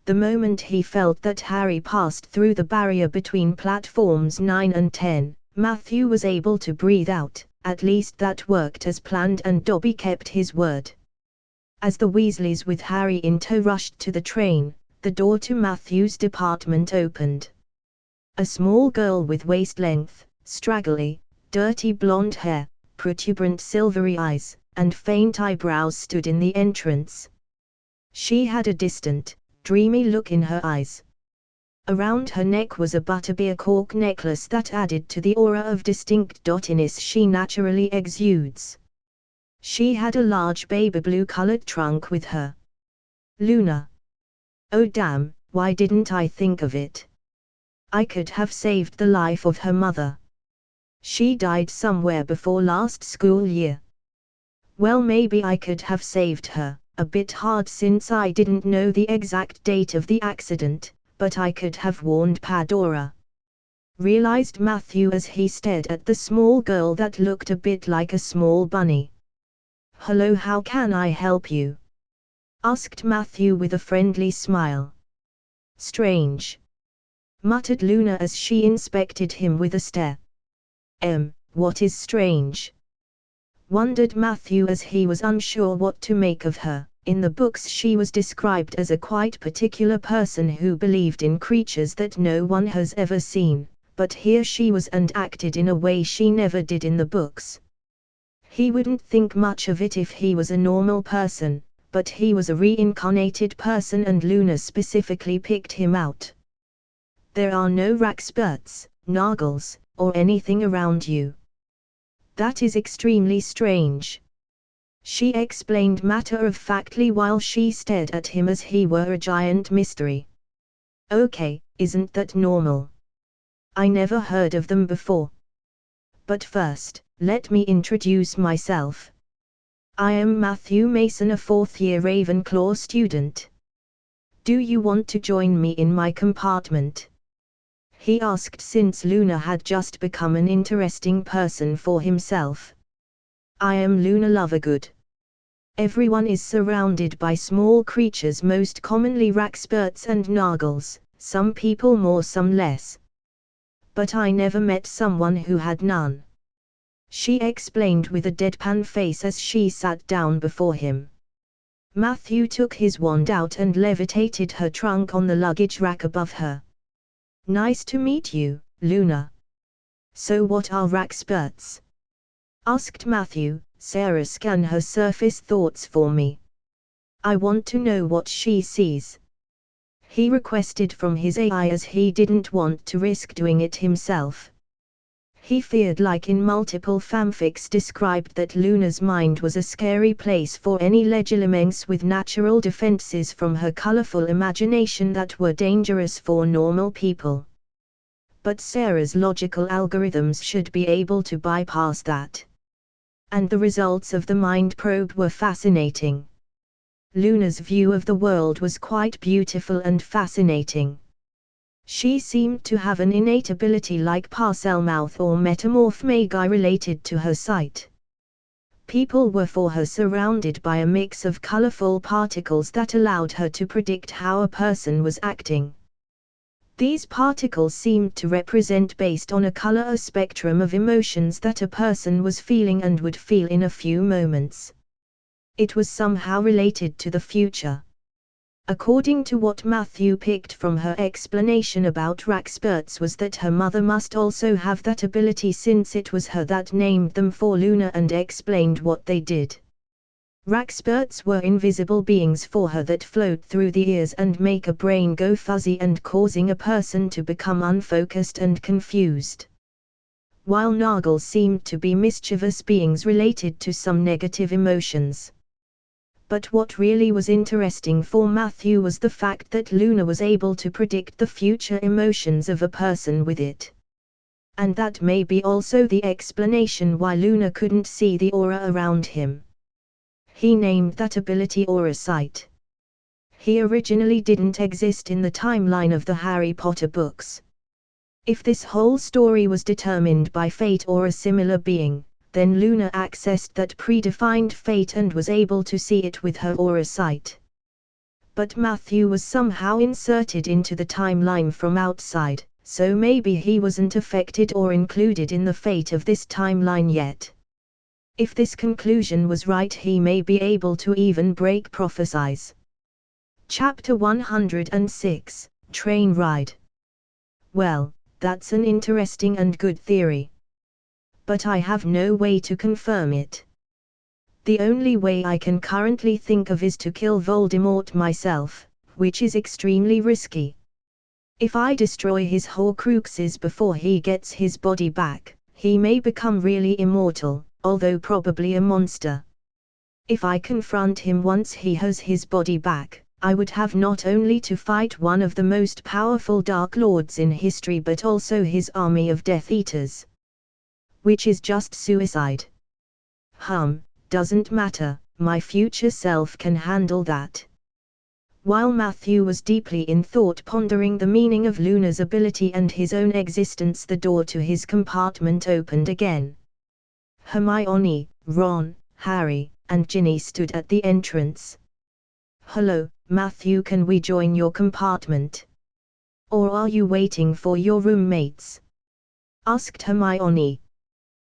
The moment he felt that Harry passed through the barrier between platforms 9 and 10, Matthew was able to breathe out. At least that worked as planned, and Dobby kept his word. As the Weasleys with Harry in tow rushed to the train, the door to Matthew's department opened. A small girl with waist-length, straggly, dirty blonde hair, protuberant silvery eyes, and faint eyebrows stood in the entrance. She had a distant, dreamy look in her eyes. Around her neck was a butterbeer cork necklace that added to the aura of distinct dottiness she naturally exudes. She had a large baby blue-colored trunk with her. Luna. Oh damn, why didn't I think of it? I could have saved the life of her mother. She died somewhere before last school year. Well, maybe I could have saved her, a bit hard since I didn't know the exact date of the accident, but I could have warned Padora. Realized Matthew as he stared at the small girl that looked a bit like a small bunny. Hello, how can I help you? Asked Matthew with a friendly smile. Strange, muttered Luna as she inspected him with a stare. What is strange? Wondered Matthew as he was unsure what to make of her. In the books she was described as a quite particular person who believed in creatures that no one has ever seen, but here she was and acted in a way she never did in the books. He wouldn't think much of it if he was a normal person, but he was a reincarnated person and Luna specifically picked him out. There are no Raxperts, Nargles, or anything around you. That is extremely strange, she explained matter-of-factly while she stared at him as he were a giant mystery. Okay, isn't that normal? I never heard of them before. But first, let me introduce myself. I am Matthew Mason, a 4th-year Ravenclaw student. Do you want to join me in my compartment? He asked, since Luna had just become an interesting person for himself. I am Luna Lovergood. Everyone is surrounded by small creatures, most commonly rackspurts and nargles, some people more, some less. But I never met someone who had none. She explained with a deadpan face as she sat down before him. Matthew took his wand out and levitated her trunk on the luggage rack above her. Nice to meet you, Luna. So what are rackspurts? Asked Matthew. Sarah, scan her surface thoughts for me. I want to know what she sees. He requested from his AI as he didn't want to risk doing it himself. He feared, like in multiple fanfics described, that Luna's mind was a scary place for any Legilimense with natural defenses from her colorful imagination that were dangerous for normal people. But Sarah's logical algorithms should be able to bypass that. And the results of the mind probe were fascinating. Luna's view of the world was quite beautiful and fascinating. She seemed to have an innate ability like Parselmouth or Metamorph Magi related to her sight. People were for her surrounded by a mix of colorful particles that allowed her to predict how a person was acting. These particles seemed to represent, based on a color, a spectrum of emotions that a person was feeling and would feel in a few moments. It was somehow related to the future. According to what Matthew picked from her explanation about rackspurts was that her mother must also have that ability, since it was her that named them for Luna and explained what they did. Rackspurts were invisible beings for her that float through the ears and make a brain go fuzzy and causing a person to become unfocused and confused. While Nargles seemed to be mischievous beings related to some negative emotions. But what really was interesting for Matthew was the fact that Luna was able to predict the future emotions of a person with it. And that may be also the explanation why Luna couldn't see the aura around him. He named that ability Aura Sight. He originally didn't exist in the timeline of the Harry Potter books. If this whole story was determined by fate or a similar being, then Luna accessed that predefined fate and was able to see it with her aura sight. But Matthew was somehow inserted into the timeline from outside, so maybe he wasn't affected or included in the fate of this timeline yet. If this conclusion was right, he may be able to even break prophecies. Chapter 106, Train Ride. Well, that's an interesting and good theory. But I have no way to confirm it. The only way I can currently think of is to kill Voldemort myself, which is extremely risky. If I destroy his Horcruxes before he gets his body back, he may become really immortal, although probably a monster. If I confront him once he has his body back, I would have not only to fight one of the most powerful Dark Lords in history but also his army of Death Eaters. Which is just suicide. Doesn't matter, my future self can handle that. While Matthew was deeply in thought pondering the meaning of Luna's ability and his own existence, the door to his compartment opened again. Hermione, Ron, Harry, and Ginny stood at the entrance. Hello, Matthew, can we join your compartment? Or are you waiting for your roommates? Asked Hermione.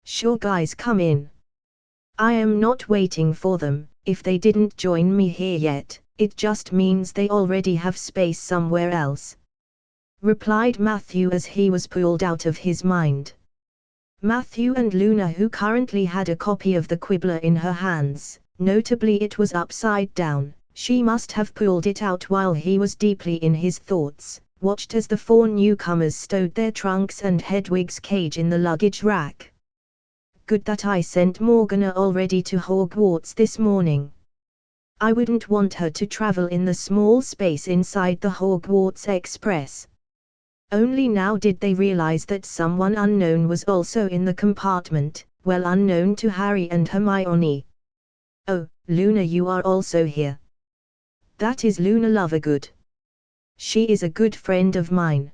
Sure guys, come in. I am not waiting for them. If they didn't join me here yet, it just means they already have space somewhere else. Replied Matthew as he was pulled out of his mind. Matthew and Luna, who currently had a copy of the Quibbler in her hands, notably it was upside down, she must have pulled it out while he was deeply in his thoughts, watched as the four newcomers stowed their trunks and Hedwig's cage in the luggage rack. Good that I sent Morgana already to Hogwarts this morning. I wouldn't want her to travel in the small space inside the Hogwarts Express. Only now did they realize that someone unknown was also in the compartment, well unknown to Harry and Hermione. Oh, Luna, you are also here. That is Luna Lovegood. She is a good friend of mine.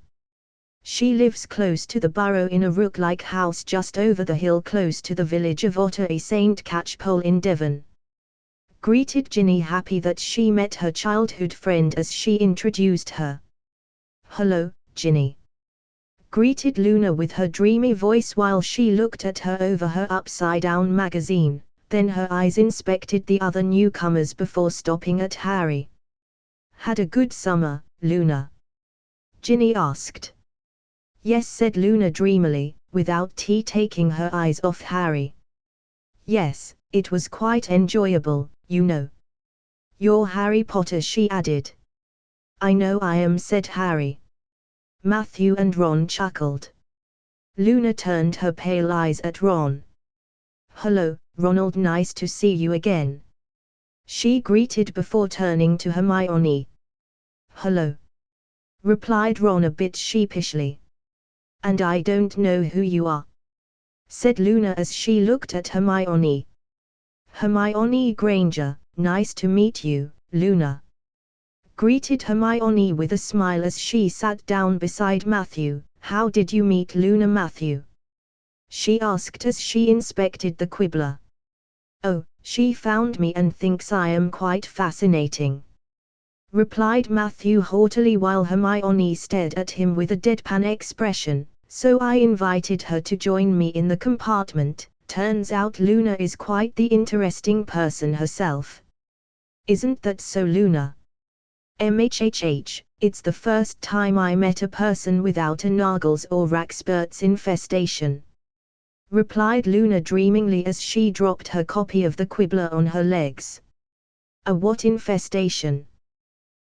She lives close to the burrow in a rook-like house just over the hill close to the village of Otter St. Catchpole in Devon. greeted Ginny, happy that she met her childhood friend as she introduced her. "Hello, Ginny," greeted Luna with her dreamy voice while she looked at her over her upside-down magazine. Then her eyes inspected the other newcomers before stopping at Harry. "Had a good summer, Luna?" Ginny asked. "Yes," said Luna dreamily, without taking her eyes off Harry. "Yes, it was quite enjoyable, you know. You're Harry Potter," she added. "I know I am," said Harry. Matthew and Ron chuckled. Luna turned her pale eyes at Ron. "Hello, Ronald, nice to see you again," she greeted before turning to Hermione. "Hello," replied Ron a bit sheepishly. "And I don't know who you are," said Luna as she looked at Hermione. "Hermione Granger, nice to meet you, Luna," greeted Hermione with a smile as she sat down beside Matthew. "How did you meet Luna, Matthew?" she asked as she inspected the Quibbler. "Oh, she found me and thinks I am quite fascinating," replied Matthew haughtily while Hermione stared at him with a deadpan expression. "So I invited her to join me in the compartment. Turns out Luna is quite the interesting person herself. Isn't that so, Luna?" "MHHH, it's the first time I met a person without a Naggles or Raxpert's infestation," replied Luna dreamingly as she dropped her copy of the Quibbler on her legs. "A what infestation?"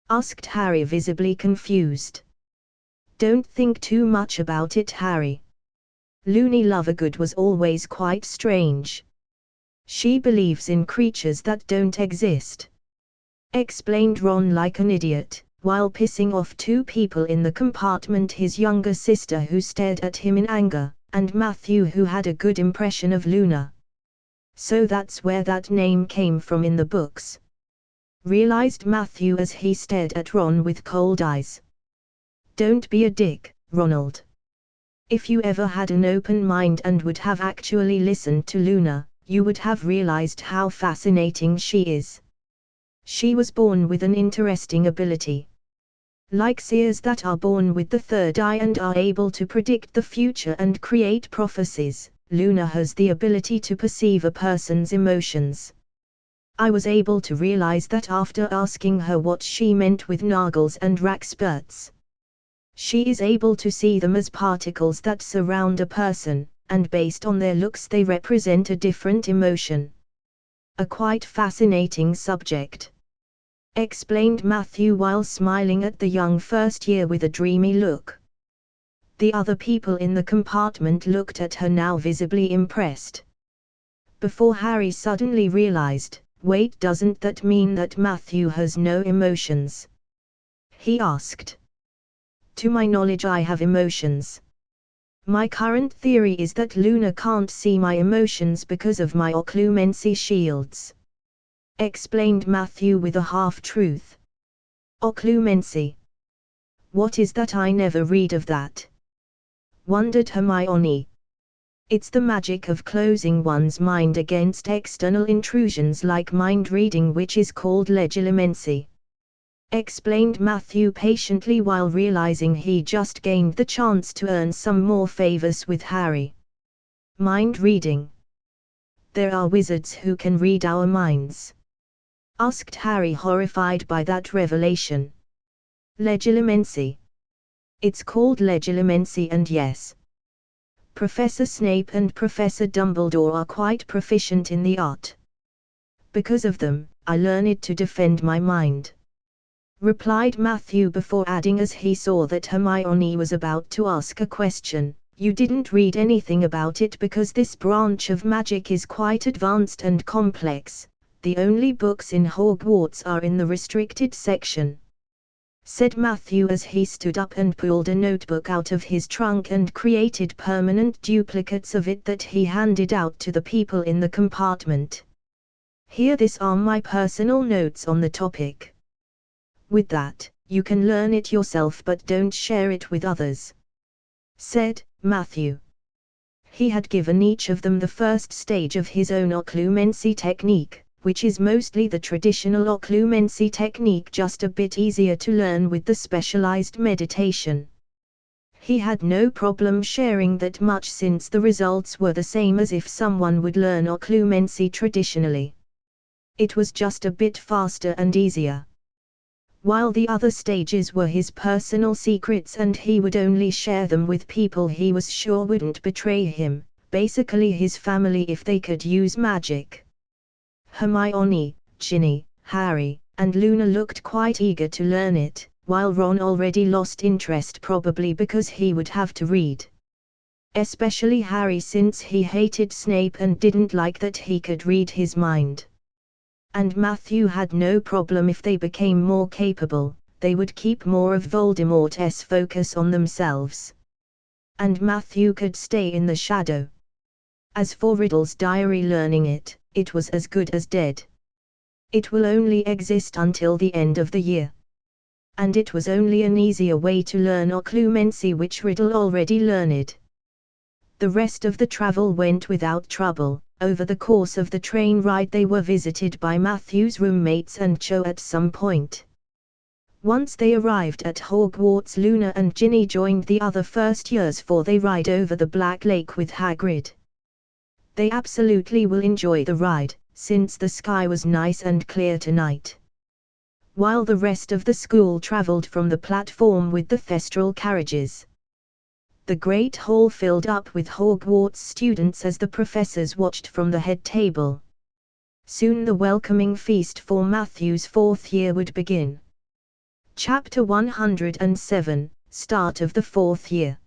asked Harry, visibly confused. "Don't think too much about it, Harry. Loony Lovergood was always quite strange. She believes in creatures that don't exist," explained Ron like an idiot, while pissing off two people in the compartment: his younger sister, who stared at him in anger, and Matthew, who had a good impression of Luna. "So that's where that name came from in the books," realized Matthew as he stared at Ron with cold eyes. "Don't be a dick, Ronald. If you ever had an open mind and would have actually listened to Luna, you would have realized how fascinating she is. She was born with an interesting ability. Like seers that are born with the third eye and are able to predict the future and create prophecies, Luna has the ability to perceive a person's emotions. I was able to realize that after asking her what she meant with Naggles and Raxperts. She is able to see them as particles that surround a person, and based on their looks they represent a different emotion. A quite fascinating subject," explained Matthew while smiling at the young first year with a dreamy look. The other people in the compartment looked at her now, visibly impressed. Before Harry suddenly realized, wait, doesn't that mean that Matthew has no emotions? He asked. "To my knowledge I have emotions. My current theory is that Luna can't see my emotions because of my occlumency shields," explained Matthew with a half-truth. "Occlumency? What is that? I never read of that," wondered Hermione. "It's the magic of closing one's mind against external intrusions like mind reading, which is called legilimency," explained Matthew patiently while realizing he just gained the chance to earn some more favors with Harry. "Mind reading? There are wizards who can read our minds?" asked Harry, horrified by that revelation. "Legilimency? It's called legilimency, and yes, Professor Snape and Professor Dumbledore are quite proficient in the art. Because of them, I learned to defend my mind," replied Matthew before adding as he saw that Hermione was about to ask a question, "You didn't read anything about it because this branch of magic is quite advanced and complex. The only books in Hogwarts are in the restricted section," said Matthew as he stood up and pulled a notebook out of his trunk and created permanent duplicates of it that he handed out to the people in the compartment. "Here, these are my personal notes on the topic. With that, you can learn it yourself, but don't share it with others," said Matthew. He had given each of them the first stage of his own occlumency technique, which is mostly the traditional occlumency technique, just a bit easier to learn with the specialized meditation. He had no problem sharing that much, since the results were the same as if someone would learn occlumency traditionally. It was just a bit faster and easier. While the other stages were his personal secrets, and he would only share them with people he was sure wouldn't betray him, basically his family if they could use magic. Hermione, Ginny, Harry, and Luna looked quite eager to learn it, while Ron already lost interest, probably because he would have to read. Especially Harry, since he hated Snape and didn't like that he could read his mind. And Matthew had no problem if they became more capable, they would keep more of Voldemort's focus on themselves. And Matthew could stay in the shadow. As for Riddle's diary, learning it, it was as good as dead. It will only exist until the end of the year. And it was only an easier way to learn occlumency, which Riddle already learned. The rest of the travel went without trouble. Over the course of the train ride they were visited by Matthew's roommates and Cho at some point. Once they arrived at Hogwarts, Luna and Ginny joined the other first years for they ride over the Black Lake with Hagrid. They absolutely will enjoy the ride, since the sky was nice and clear tonight. While the rest of the school traveled from the platform with the Thestral carriages. The Great Hall filled up with Hogwarts students as the professors watched from the head table. Soon the welcoming feast for Matthew's fourth year would begin. Chapter 107, Start of the Fourth Year.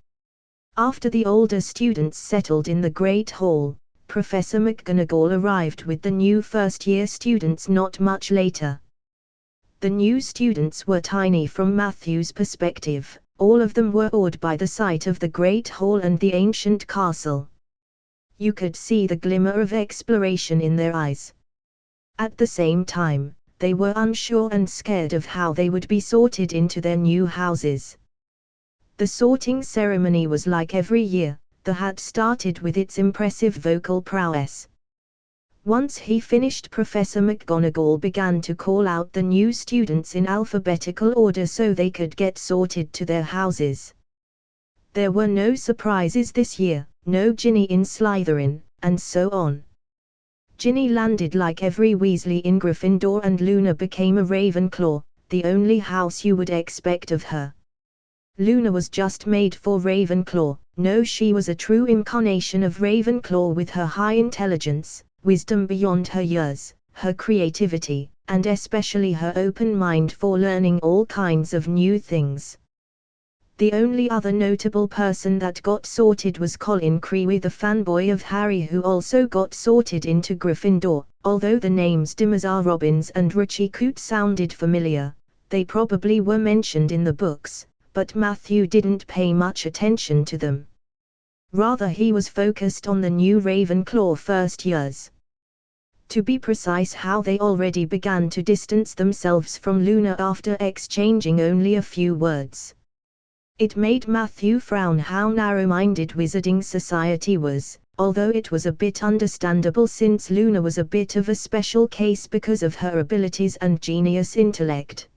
After the older students settled in the Great Hall, Professor McGonagall arrived with the new first-year students not much later. The new students were tiny from Matthew's perspective. All of them were awed by the sight of the Great Hall and the ancient castle. You could see the glimmer of exploration in their eyes. At the same time, they were unsure and scared of how they would be sorted into their new houses. The sorting ceremony was like every year. The Hat started with its impressive vocal prowess. Once he finished, Professor McGonagall began to call out the new students in alphabetical order so they could get sorted to their houses. There were no surprises this year, no Ginny in Slytherin, and so on. Ginny landed like every Weasley in Gryffindor, and Luna became a Ravenclaw, the only house you would expect of her. Luna was just made for Ravenclaw. No, she was a true incarnation of Ravenclaw with her high intelligence, wisdom beyond her years, her creativity, and especially her open mind for learning all kinds of new things. The only other notable person that got sorted was Colin Creevey, the fanboy of Harry, who also got sorted into Gryffindor. Although the names Dimazar Robbins and Richie Coote sounded familiar, they probably were mentioned in the books, but Matthew didn't pay much attention to them. Rather, he was focused on the new Ravenclaw first years. To be precise, how they already began to distance themselves from Luna after exchanging only a few words. It made Matthew frown how narrow-minded Wizarding Society was, although it was a bit understandable since Luna was a bit of a special case because of her abilities and genius intellect.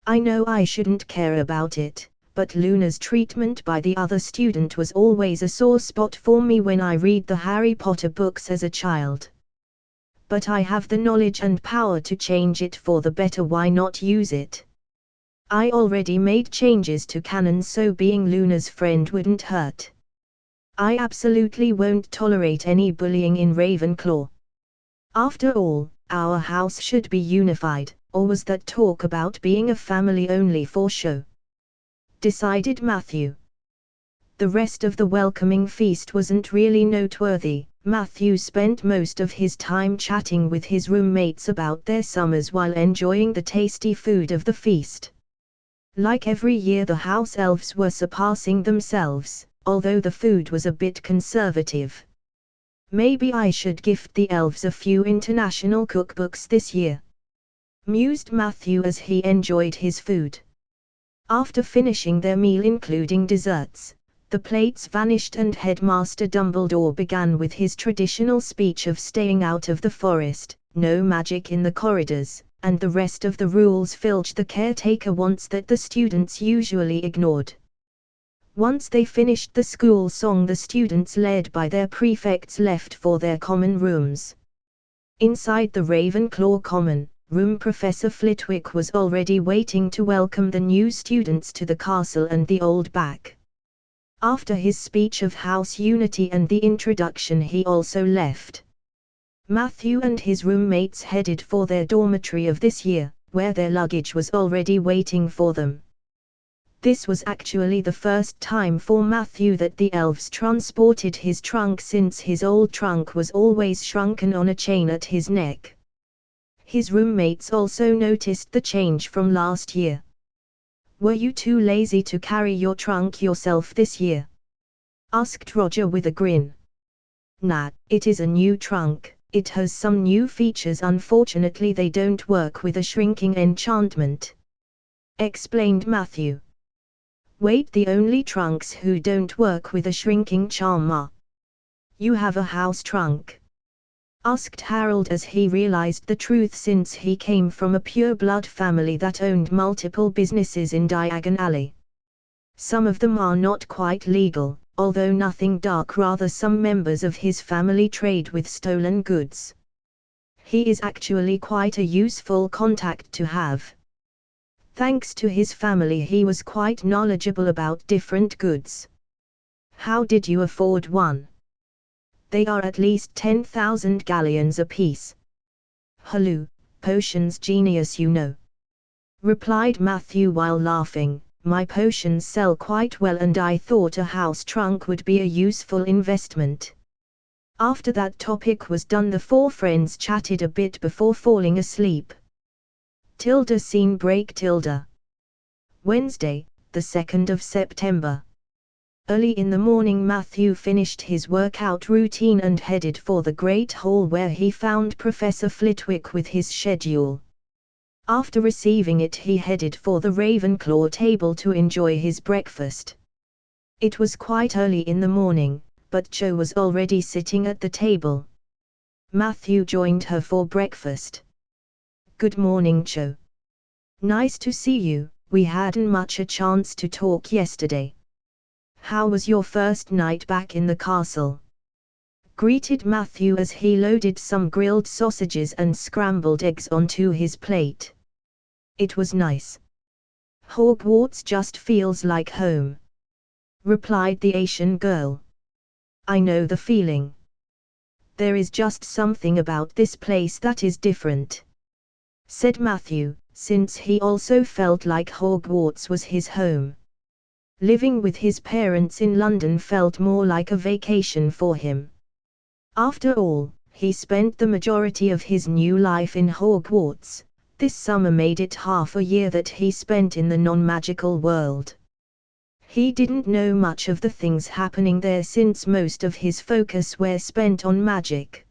I know I shouldn't care about it, but Luna's treatment by the other student was always a sore spot for me when I read the Harry Potter books as a child. But I have the knowledge and power to change it for the better. Why not use it? I already made changes to canon, so being Luna's friend wouldn't hurt. I absolutely won't tolerate any bullying in Ravenclaw. After all, our house should be unified, or was that talk about being a family only for show? Decided Matthew. The rest of the welcoming feast wasn't really noteworthy. Matthew spent most of his time chatting with his roommates about their summers while enjoying the tasty food of the feast. Like every year, the house elves were surpassing themselves, although the food was a bit conservative. Maybe I should gift the elves a few international cookbooks this year, mused Matthew as he enjoyed his food. After finishing their meal, including desserts, the plates vanished and Headmaster Dumbledore began with his traditional speech of staying out of the forest, no magic in the corridors, and the rest of the rules Filch the caretaker wants that the students usually ignored. Once they finished the school song, the students led by their prefects left for their common rooms. Inside the Ravenclaw common room, Professor Flitwick was already waiting to welcome the new students to the castle and the old back. After his speech of house unity and the introduction, he also left. Matthew and his roommates headed for their dormitory of this year, where their luggage was already waiting for them. This was actually the first time for Matthew that the elves transported his trunk, since his old trunk was always shrunken on a chain at his neck. His roommates also noticed the change from last year. "Were you too lazy to carry your trunk yourself this year?" asked Roger with a grin. "Nah, it is a new trunk. It has some new features. Unfortunately, they don't work with a shrinking enchantment," explained Matthew. "Wait, the only trunks who don't work with a shrinking charm are. You have a house trunk?" asked Harold as he realized the truth, since he came from a pure-blood family that owned multiple businesses in Diagon Alley. Some of them are not quite legal, although nothing dark. Rather, some members of his family trade with stolen goods. He is actually quite a useful contact to have. Thanks to his family, he was quite knowledgeable about different goods. "How did you afford one?" "They are at least 10,000 galleons apiece." "Hello, potions genius, you know," replied Matthew while laughing. "My potions sell quite well, and I thought a house trunk would be a useful investment." After that topic was done, the four friends chatted a bit before falling asleep. Scene break. Wednesday, the 2nd of September. Early in the morning, Matthew finished his workout routine and headed for the Great Hall, where he found Professor Flitwick with his schedule. After receiving it, he headed for the Ravenclaw table to enjoy his breakfast. It was quite early in the morning, but Cho was already sitting at the table. Matthew joined her for breakfast. "Good morning, Cho. Nice to see you. We hadn't much a chance to talk yesterday. How was your first night back in the castle?" greeted Matthew as he loaded some grilled sausages and scrambled eggs onto his plate. "It was nice. Hogwarts just feels like home," replied the Asian girl. "I know the feeling. There is just something about this place that is different," said Matthew, since he also felt like Hogwarts was his home. Living with his parents in London felt more like a vacation for him. After all, he spent the majority of his new life in Hogwarts. This summer made it half a year that he spent in the non-magical world. He didn't know much of the things happening there, since most of his focus were spent on magic.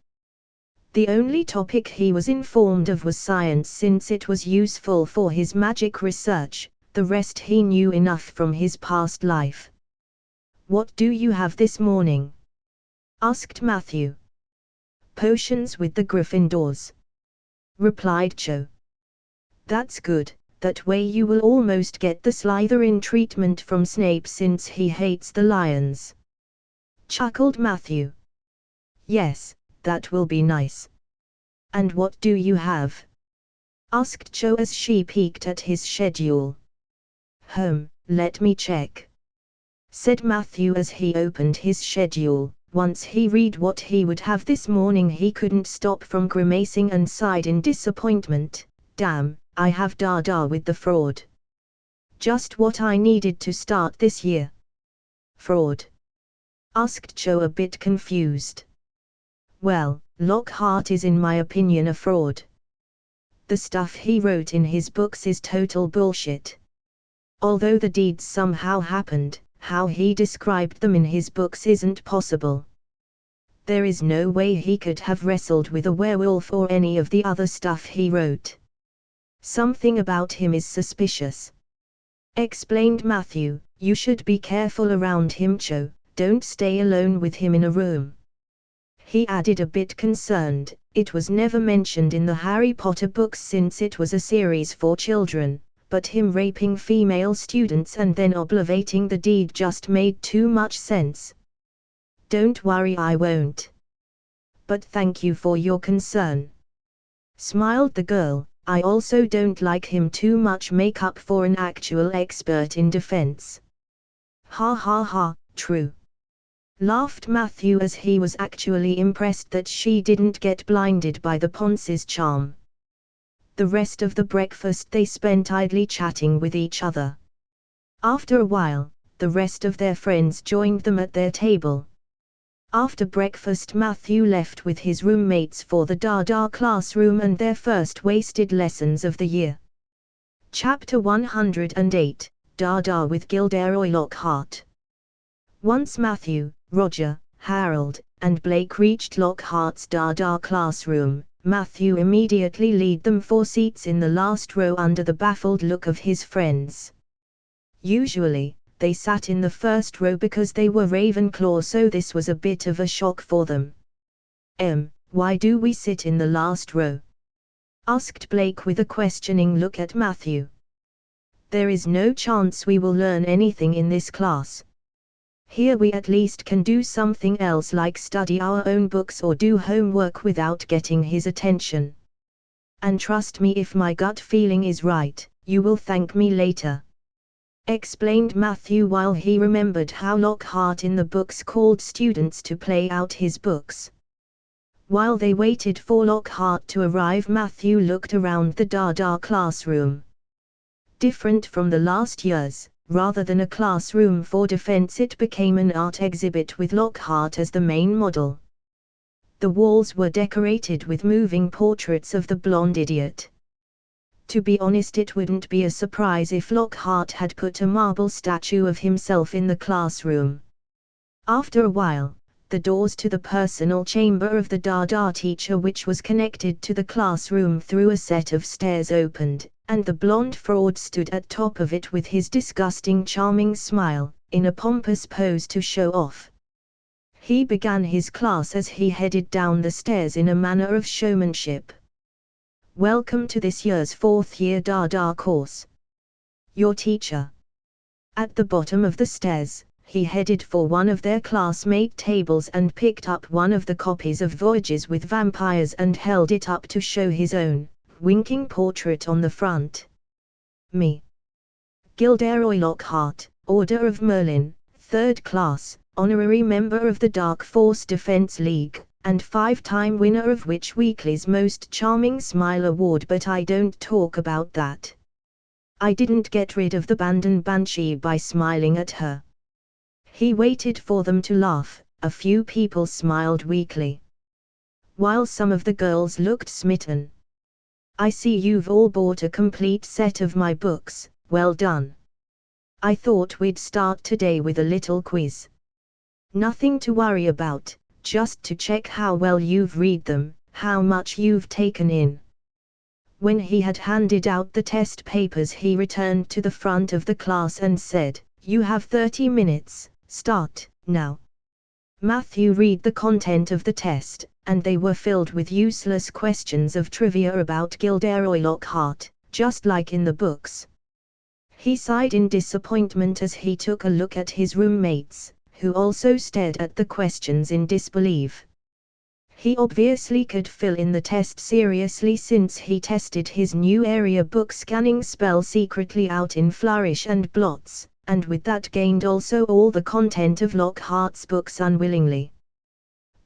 The only topic he was informed of was science, since it was useful for his magic research. The rest he knew enough from his past life. "What do you have this morning?" asked Matthew. "Potions with the Gryffindors," replied Cho. "That's good, that way you will almost get the Slytherin treatment from Snape, since he hates the lions," chuckled Matthew. "Yes, that will be nice. And what do you have?" asked Cho as she peeked at his schedule. Let me check," said Matthew as he opened his schedule. Once he read what he would have this morning, he couldn't stop from grimacing and sighed in disappointment. "Damn, I have Dada with the fraud. Just what I needed to start this year." "Fraud?" asked Cho, a bit confused. "Well, Lockhart is in my opinion a fraud. The stuff he wrote in his books is total bullshit. Although the deeds somehow happened, how he described them in his books isn't possible. There is no way he could have wrestled with a werewolf or any of the other stuff he wrote. Something about him is suspicious," explained Matthew. "You should be careful around him, Cho. Don't stay alone with him in a room," he added, a bit concerned. It was never mentioned in the Harry Potter books since it was a series for children, but him raping female students and then oblevating the deed just made too much sense. Don't worry, I won't. But thank you for your concern. Smiled the girl. I also don't like him too much makeup for an actual expert in defense. Ha ha ha, true. Laughed Matthew as he was actually impressed that she didn't get blinded by the Ponce's charm. The rest of the breakfast they spent idly chatting with each other. After a while, the rest of their friends joined them at their table. After breakfast Matthew left with his roommates for the Dada classroom and their first wasted lessons of the year. Chapter 108, Dada with Gilderoy Lockhart. Once Matthew, Roger, Harold, and Blake reached Lockhart's Dada classroom, Matthew immediately led them 4 seats in the last row under the baffled look of his friends. Usually, they sat in the first row because they were Ravenclaw, so this was a bit of a shock for them. Why do we sit in the last row? Asked Blake with a questioning look at Matthew. There is no chance we will learn anything in this class. Here we at least can do something else like study our own books or do homework without getting his attention. And trust me, if my gut feeling is right, you will thank me later. Explained Matthew while he remembered how Lockhart in the books called students to play out his books. While they waited for Lockhart to arrive, Matthew looked around the Dada classroom. Different from the last years, rather than a classroom for defense, it became an art exhibit with Lockhart as the main model. The walls were decorated with moving portraits of the blonde idiot. To be honest, it wouldn't be a surprise if Lockhart had put a marble statue of himself in the classroom. After a while, the doors to the personal chamber of the Dada teacher, which was connected to the classroom through a set of stairs, opened, and the blonde fraud stood at top of it with his disgusting charming smile, in a pompous pose to show off. He began his class as he headed down the stairs in a manner of showmanship. Welcome to this year's 4th year Dada course. Your teacher. At the bottom of the stairs, he headed for one of their classmate tables and picked up one of the copies of Voyages with Vampires and held it up to show his own, winking portrait on the front. Me. Gilderoy Lockhart, Order of Merlin, 3rd class, honorary member of the Dark Force Defense League, and 5-time winner of Witch Weekly's Most Charming Smile Award, but I don't talk about that. I didn't get rid of the Bandan Banshee by smiling at her. He waited for them to laugh. A few people smiled weakly, while some of the girls looked smitten. I see you've all bought a complete set of my books, well done. I thought we'd start today with a little quiz. Nothing to worry about, just to check how well you've read them, how much you've taken in. When he had handed out the test papers, he returned to the front of the class and said, "You have 30 minutes, start now." Matthew read the content of the test, and they were filled with useless questions of trivia about Gilderoy Lockhart, just like in the books. He sighed in disappointment as he took a look at his roommates, who also stared at the questions in disbelief. He obviously could fill in the test seriously since he tested his new area book scanning spell secretly out in flourish and blots, and with that gained also all the content of Lockhart's books unwillingly.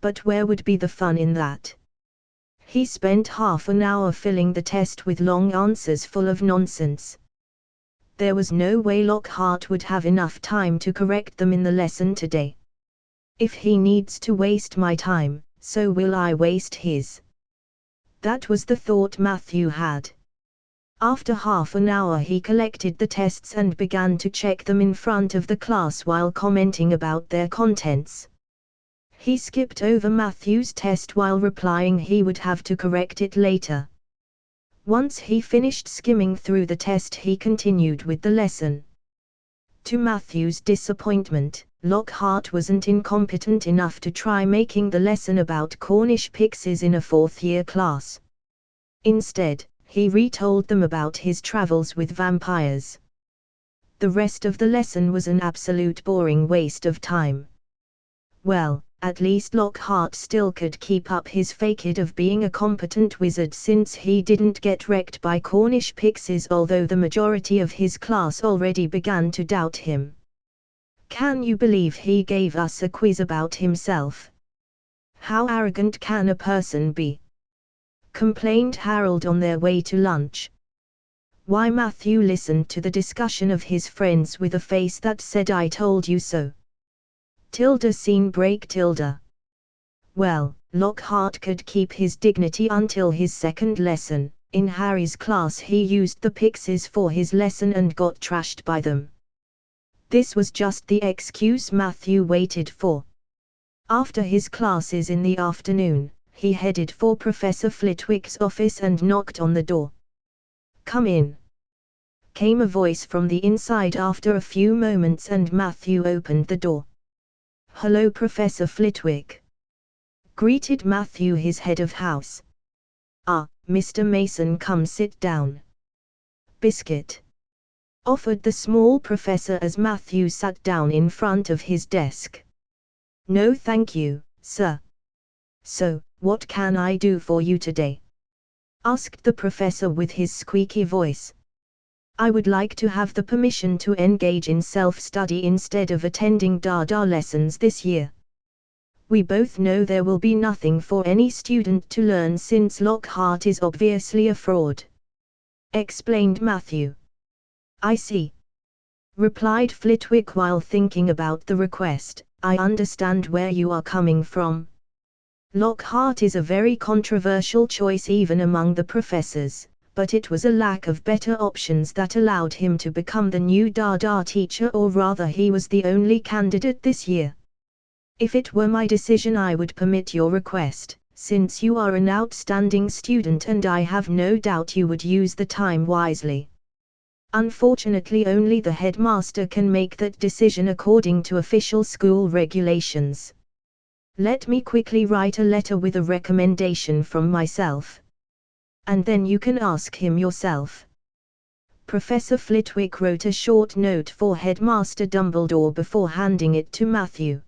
But where would be the fun in that? He spent half an hour filling the test with long answers full of nonsense. There was no way Lockhart would have enough time to correct them in the lesson today. If he needs to waste my time, so will I waste his. That was the thought Matthew had. After half an hour he collected the tests and began to check them in front of the class while commenting about their contents. He skipped over Matthew's test while replying he would have to correct it later. Once he finished skimming through the test, he continued with the lesson. To Matthew's disappointment, Lockhart wasn't incompetent enough to try making the lesson about Cornish pixies in a fourth-year class. Instead, he retold them about his travels with vampires. The rest of the lesson was an absolute boring waste of time. Well, at least Lockhart still could keep up his facade of being a competent wizard since he didn't get wrecked by Cornish pixies, although the majority of his class already began to doubt him. "Can you believe he gave us a quiz about himself? How arrogant can a person be?" complained Harold on their way to lunch. Why, Matthew listened to the discussion of his friends with a face that said, "I told you so." Scene break. Well, Lockhart could keep his dignity until his second lesson. In Harry's class he used the pixies for his lesson and got trashed by them. This was just the excuse Matthew waited for. After his classes in the afternoon, he headed for Professor Flitwick's office and knocked on the door. "Come in," came a voice from the inside after a few moments, and Matthew opened the door. "Hello, Professor Flitwick," greeted Matthew, his head of house. "Ah, Mr. Mason, come sit down." "Biscuit?" offered the small professor as Matthew sat down in front of his desk. "No thank you, sir." "So, what can I do for you today?" asked the professor with his squeaky voice. "I would like to have the permission to engage in self-study instead of attending Dada lessons this year. We both know there will be nothing for any student to learn since Lockhart is obviously a fraud," explained Matthew. "I see," replied Flitwick while thinking about the request. "I understand where you are coming from. Lockhart is a very controversial choice even among the professors, but it was a lack of better options that allowed him to become the new Dada teacher, or rather he was the only candidate this year. If it were my decision I would permit your request, since you are an outstanding student and I have no doubt you would use the time wisely. Unfortunately only the headmaster can make that decision according to official school regulations. Let me quickly write a letter with a recommendation from myself. And then you can ask him yourself." Professor Flitwick wrote a short note for Headmaster Dumbledore before handing it to Matthew.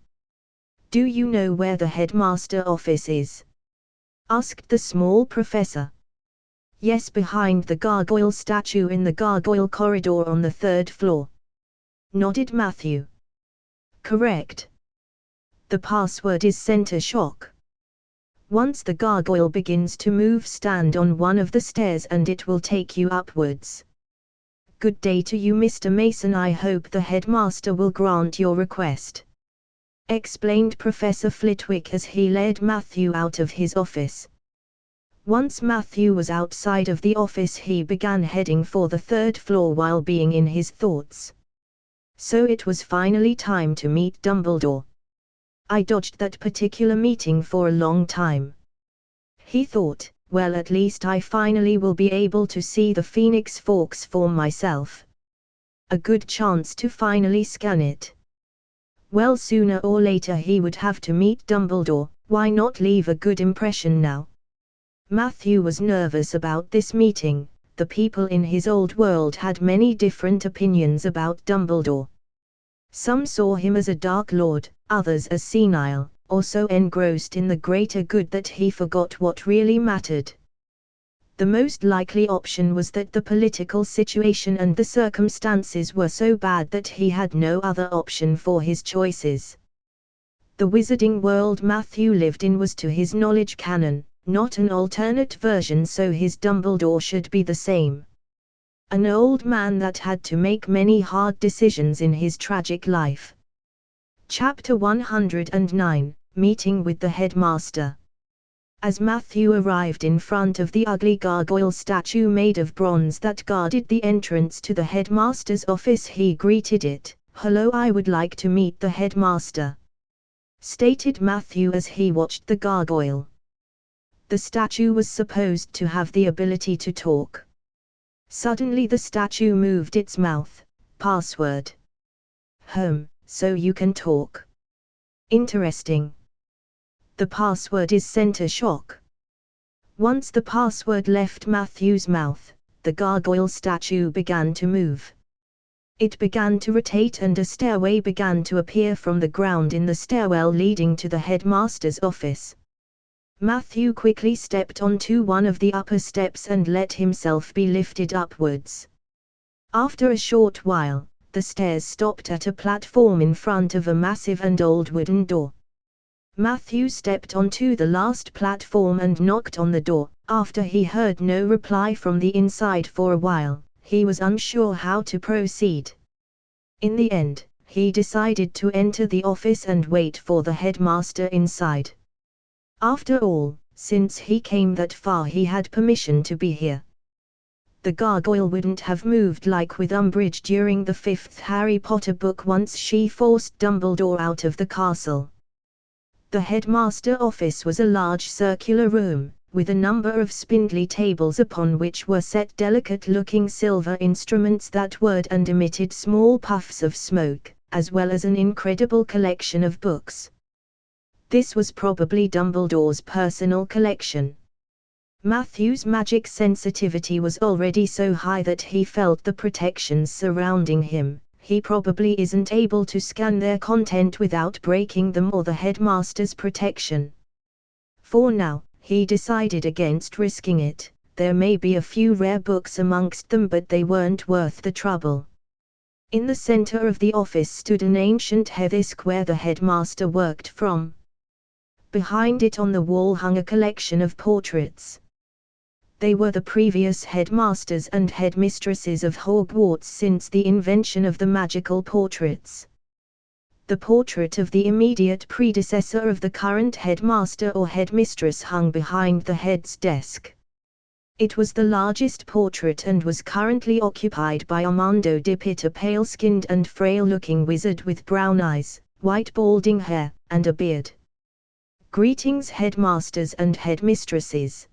"Do you know where the headmaster office is?" asked the small professor. "Yes, behind the gargoyle statue in the gargoyle corridor on the third floor," nodded Matthew. "Correct. The password is Center Shock. Once the gargoyle begins to move, stand on one of the stairs and it will take you upwards." "Good day to you, Mr. Mason. I hope the headmaster will grant your request," explained Professor Flitwick as he led Matthew out of his office. Once Matthew was outside of the office he began heading for the third floor while being in his thoughts. So it was finally time to meet Dumbledore. "I dodged that particular meeting for a long time," he thought. "Well, at least I finally will be able to see the Phoenix Forks for myself. A good chance to finally scan it." Well, sooner or later he would have to meet Dumbledore, why not leave a good impression now? Matthew was nervous about this meeting. The people in his old world had many different opinions about Dumbledore. Some saw him as a Dark Lord, others as senile, or so engrossed in the greater good that he forgot what really mattered. The most likely option was that the political situation and the circumstances were so bad that he had no other option for his choices. The wizarding world Matthew lived in was to his knowledge canon, not an alternate version, so his Dumbledore should be the same. An old man that had to make many hard decisions in his tragic life. Chapter 109, Meeting with the Headmaster. As Matthew arrived in front of the ugly gargoyle statue made of bronze that guarded the entrance to the headmaster's office, he greeted it. "Hello, I would like to meet the headmaster," stated Matthew as he watched the gargoyle. The statue was supposed to have the ability to talk. Suddenly the statue moved its mouth. "Password." so you can talk. Interesting. The password is center shock. Once the password left Matthew's mouth, the gargoyle statue began to move. It began to rotate and a stairway began to appear from the ground in the stairwell leading to the headmaster's office. Matthew quickly stepped onto one of the upper steps and let himself be lifted upwards. After a short while, the stairs stopped at a platform in front of a massive and old wooden door. Matthew stepped onto the last platform and knocked on the door. After he heard no reply from the inside for a while, he was unsure how to proceed. In the end, he decided to enter the office and wait for the headmaster inside. After all, since he came that far, he had permission to be here. The gargoyle wouldn't have moved like with Umbridge during the 5th Harry Potter book once she forced Dumbledore out of the castle. The headmaster office was a large circular room, with a number of spindly tables upon which were set delicate-looking silver instruments that whirred and emitted small puffs of smoke, as well as an incredible collection of books. This was probably Dumbledore's personal collection. Matthew's magic sensitivity was already so high that he felt the protections surrounding him. He probably isn't able to scan their content without breaking them or the headmaster's protection. For now, he decided against risking it. There may be a few rare books amongst them, but they weren't worth the trouble. In the center of the office stood an ancient hearth where the headmaster worked from. Behind it on the wall hung a collection of portraits. They were the previous headmasters and headmistresses of Hogwarts since the invention of the magical portraits. The portrait of the immediate predecessor of the current headmaster or headmistress hung behind the head's desk. It was the largest portrait and was currently occupied by Armando Dippet, a pale-skinned and frail-looking wizard with brown eyes, white balding hair, and a beard. "Greetings, headmasters and headmistresses,"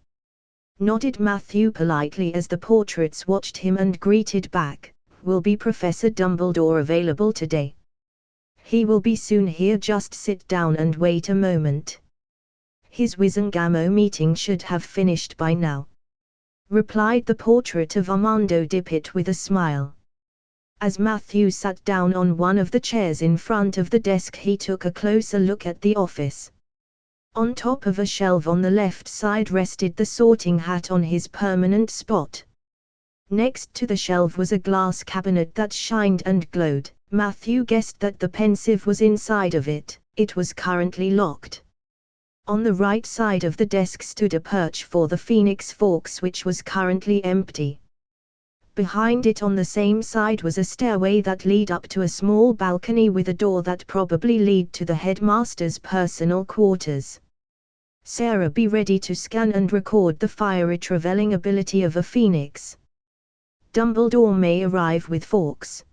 nodded Matthew politely as the portraits watched him and greeted back. "Will be Professor Dumbledore available today?" "He will be soon here, just sit down and wait a moment. His Wizengamot meeting should have finished by now," replied the portrait of Armando Dippet with a smile. As Matthew sat down on one of the chairs in front of the desk, he took a closer look at the office. On top of a shelf on the left side rested the sorting hat on his permanent spot. Next to the shelf was a glass cabinet that shined and glowed. Matthew guessed that the pensieve was inside of it. It was currently locked. On the right side of the desk stood a perch for the Phoenix Forks, which was currently empty. Behind it on the same side was a stairway that led up to a small balcony with a door that probably led to the headmaster's personal quarters. "Sarah, be ready to scan and record the fiery traveling ability of a phoenix. Dumbledore may arrive with forks."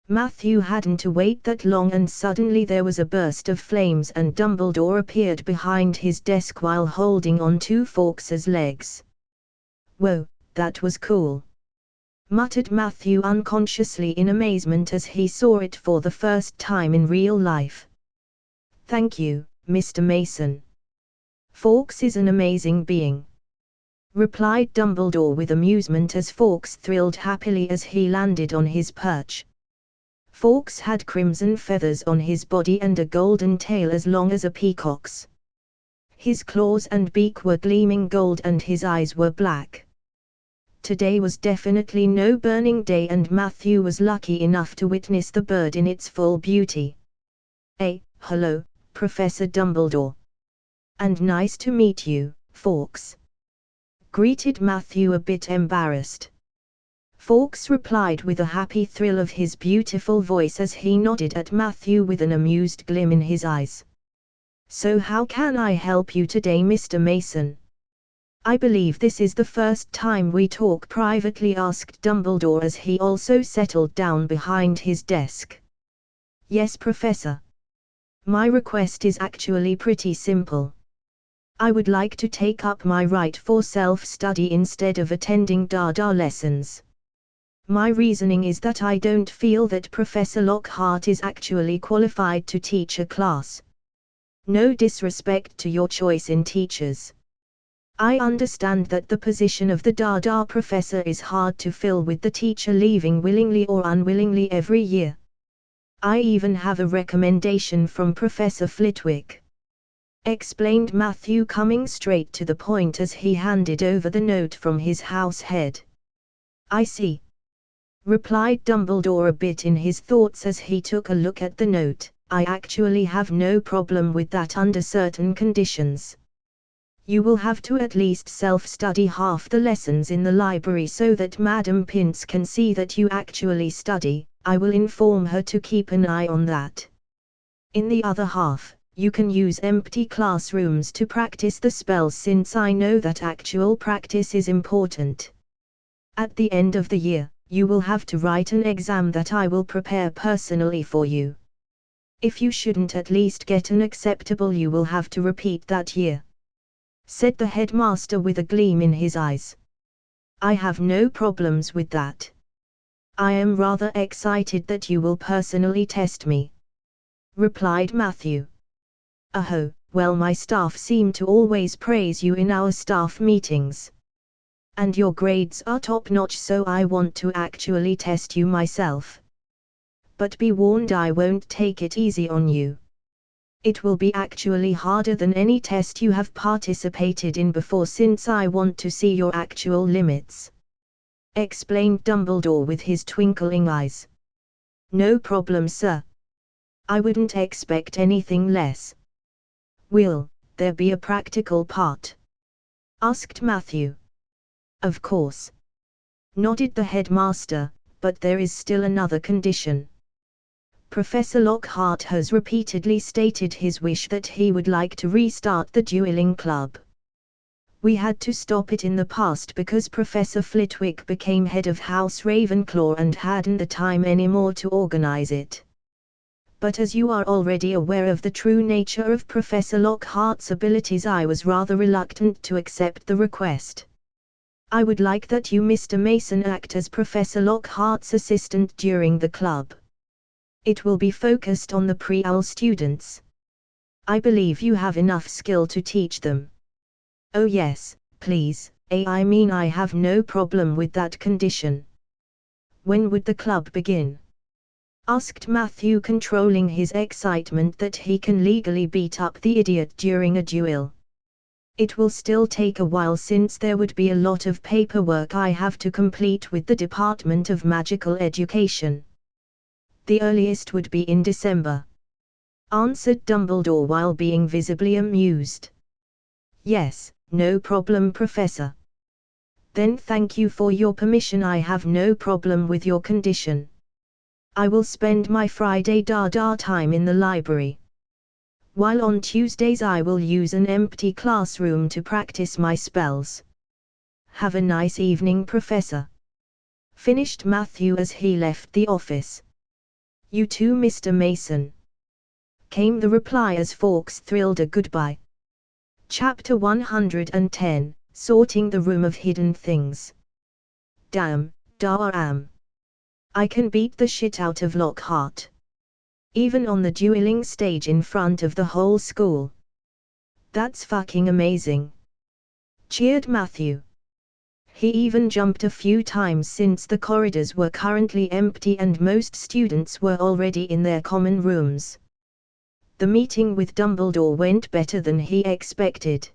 Matthew hadn't to wait that long, and suddenly there was a burst of flames and Dumbledore appeared behind his desk while holding on to Fawkes's legs. "Whoa, that was cool," muttered Matthew unconsciously in amazement as he saw it for the first time in real life. "Thank you, Mr. Mason. Fawkes is an amazing being," replied Dumbledore with amusement as Fawkes thrilled happily as he landed on his perch. Fawkes had crimson feathers on his body and a golden tail as long as a peacock's. His claws and beak were gleaming gold and his eyes were black. Today was definitely no burning day, and Matthew was lucky enough to witness the bird in its full beauty. Hello, Professor Dumbledore. And nice to meet you, Fawkes," greeted Matthew, a bit embarrassed. Fawkes replied with a happy thrill of his beautiful voice as he nodded at Matthew with an amused gleam in his eyes. "So how can I help you today, Mr. Mason? I believe this is the first time we talk privately," asked Dumbledore as he also settled down behind his desk. "Yes, Professor. My request is actually pretty simple. I would like to take up my right for self-study instead of attending Dada lessons." My reasoning is that I don't feel that Professor Lockhart is actually qualified to teach a class. No disrespect to your choice in teachers. I understand that the position of the Dada professor is hard to fill with the teacher leaving willingly or unwillingly every year. I even have a recommendation from Professor Flitwick," explained Matthew, coming straight to the point as he handed over the note from his house head. "I see," replied Dumbledore, a bit in his thoughts as he took a look at the note. "I actually have no problem with that under certain conditions. You will have to at least self-study half the lessons in the library so that Madam Pince can see that you actually study. I will inform her to keep an eye on that. In the other half, you can use empty classrooms to practice the spells, since I know that actual practice is important. At the end of the year, you will have to write an exam that I will prepare personally for you. If you shouldn't at least get an acceptable, you will have to repeat that year," said the headmaster with a gleam in his eyes. "I have no problems with that. I am rather excited that you will personally test me," replied Matthew. "Oh, well, my staff seem to always praise you in our staff meetings. And your grades are top-notch, so I want to actually test you myself. But be warned, I won't take it easy on you. It will be actually harder than any test you have participated in before, since I want to see your actual limits," explained Dumbledore with his twinkling eyes. "No problem, sir. I wouldn't expect anything less." "Will there be a practical part?" asked Matthew. "Of course," nodded the headmaster, "but there is still another condition. Professor Lockhart has repeatedly stated his wish that he would like to restart the dueling club. We had to stop it in the past because Professor Flitwick became head of House Ravenclaw and hadn't the time anymore to organize it. But as you are already aware of the true nature of Professor Lockhart's abilities, I was rather reluctant to accept the request. I would like that you, Mr. Mason, act as Professor Lockhart's assistant during the club. It will be focused on the pre-OWL students. I believe you have enough skill to teach them." "Oh yes, please, I mean I have no problem with that condition." "When would the club begin?" asked Matthew, controlling his excitement that he can legally beat up the idiot during a duel. "It will still take a while, since there would be a lot of paperwork I have to complete with the Department of Magical Education. The earliest would be in December," answered Dumbledore while being visibly amused. "Yes, no problem, Professor. Then thank you for your permission. I have no problem with your condition. I will spend my Friday Dada time in the library, while on Tuesdays I will use an empty classroom to practice my spells. Have a nice evening, Professor," finished Matthew as he left the office. "You too, Mr. Mason," came the reply as Fawkes thrilled a goodbye. Chapter 110, Sorting the Room of Hidden Things. "Damn, I can beat the shit out of Lockhart. Even on the dueling stage in front of the whole school. That's fucking amazing," cheered Matthew. He even jumped a few times, since the corridors were currently empty and most students were already in their common rooms. The meeting with Dumbledore went better than he expected.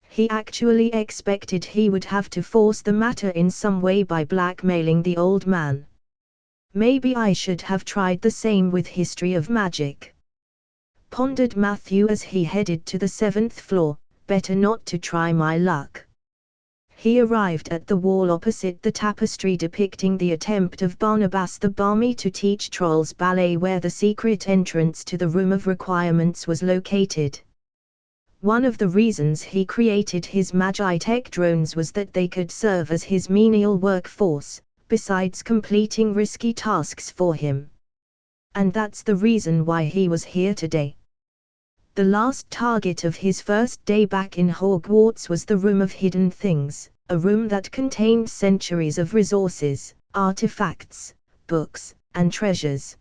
He actually expected he would have to force the matter in some way by blackmailing the old man. Maybe I should have tried the same with History of Magic, pondered Matthew as he headed to the 7th floor. Better not to try my luck. He arrived at the wall opposite the tapestry depicting the attempt of Barnabas the Barmy to teach trolls ballet, where the secret entrance to the Room of Requirements was located. One of the reasons he created his Magitech drones was that they could serve as his menial workforce, besides completing risky tasks for him. And that's the reason why he was here today. The last target of his first day back in Hogwarts was the Room of Hidden Things, a room that contained centuries of resources, artifacts, books, and treasures.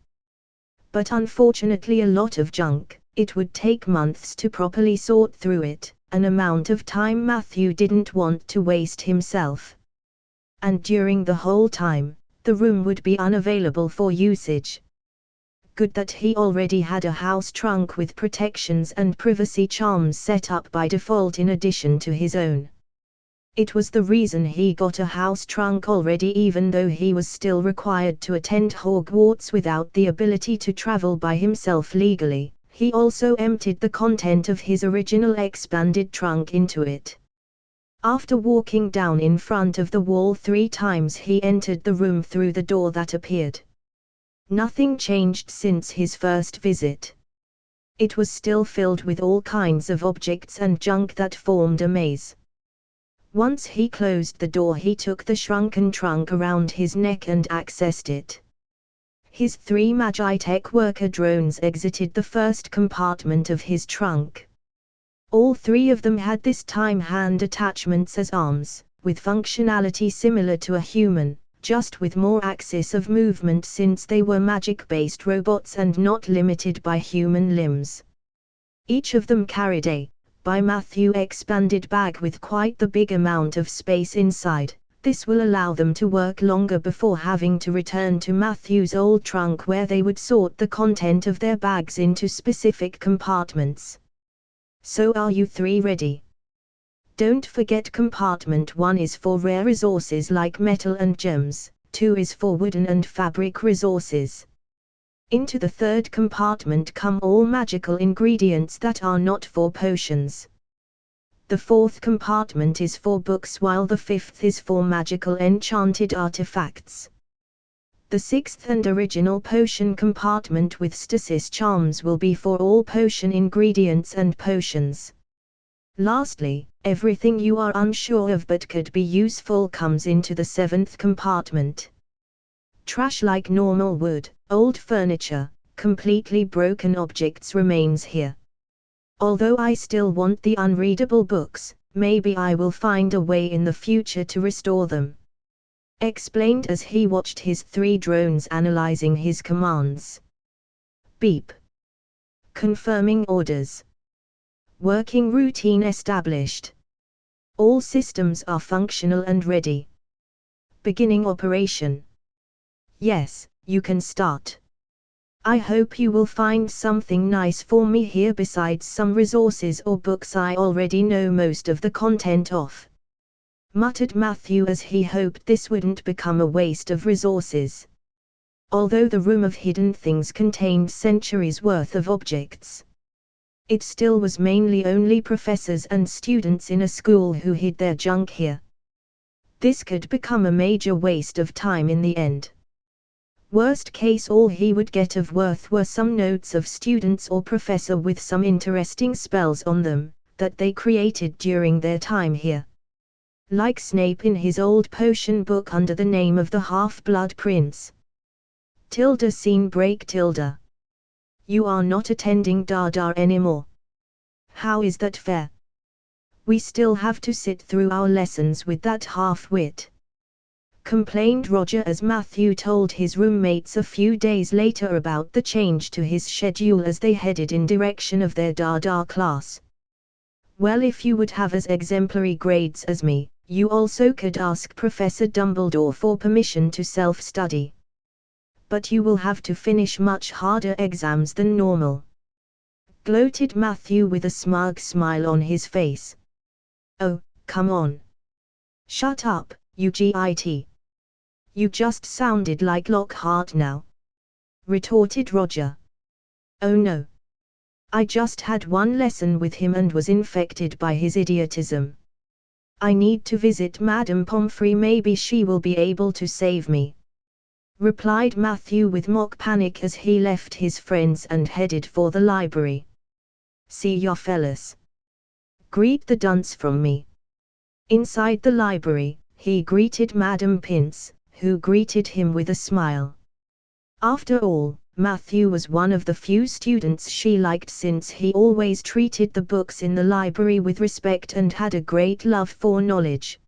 But unfortunately a lot of junk. It would take months to properly sort through it, an amount of time Matthew didn't want to waste himself. And during the whole time, the room would be unavailable for usage. Good that he already had a house trunk with protections and privacy charms set up by default in addition to his own. It was the reason he got a house trunk already, even though he was still required to attend Hogwarts without the ability to travel by himself legally. He also emptied the content of his original expanded trunk into it. After walking down in front of the wall 3 times, he entered the room through the door that appeared. Nothing changed since his first visit. It was still filled with all kinds of objects and junk that formed a maze. Once he closed the door, he took the shrunken trunk around his neck and accessed it. His 3 Magitech worker drones exited the first compartment of his trunk. All 3 of them had this time hand attachments as arms, with functionality similar to a human, just with more axis of movement since they were magic-based robots and not limited by human limbs. Each of them carried a, by Matthew, expanded bag with quite the big amount of space inside. This will allow them to work longer before having to return to Matthew's old trunk, where they would sort the content of their bags into specific compartments. So are you 3 ready? Don't forget compartment 1 is for rare resources like metal and gems, 2 is for wooden and fabric resources. Into the 3rd compartment come all magical ingredients that are not for potions. The 4th compartment is for books, while the 5th is for magical enchanted artifacts. The 6th and original potion compartment with stasis charms will be for all potion ingredients and potions. Lastly, everything you are unsure of but could be useful comes into the 7th compartment. Trash like normal wood, old furniture, completely broken objects remains here. Although I still want the unreadable books, maybe I will find a way in the future to restore them. Explained as he watched his 3 drones analyzing his commands. Beep. Confirming orders. Working routine established. All systems are functional and ready. Beginning operation. Yes, you can start. I hope you will find something nice for me here besides some resources or books I already know most of the content of. Muttered Matthew as he hoped this wouldn't become a waste of resources. Although the room of hidden things contained centuries worth of objects, it still was mainly only professors and students in a school who hid their junk here. This could become a major waste of time in the end. Worst case, all he would get of worth were some notes of students or professor with some interesting spells on them, that they created during their time here. Like Snape in his old potion book under the name of the Half-Blood Prince. Scene break. You are not attending Dada anymore. How is that fair? We still have to sit through our lessons with that half-wit. Complained Roger as Matthew told his roommates a few days later about the change to his schedule as they headed in direction of their Dada class. Well, if you would have as exemplary grades as me, you also could ask Professor Dumbledore for permission to self-study. But you will have to finish much harder exams than normal. Gloated Matthew with a smug smile on his face. Oh, come on. Shut up, you git. You just sounded like Lockhart now. Retorted Roger. Oh no. I just had one lesson with him and was infected by his idiotism. I need to visit Madame Pomfrey, maybe she will be able to save me. Replied Matthew with mock panic as he left his friends and headed for the library. See ya fellas. Greet the dunce from me. Inside the library, he greeted Madame Pince, who greeted him with a smile. After all, Matthew was one of the few students she liked since he always treated the books in the library with respect and had a great love for knowledge.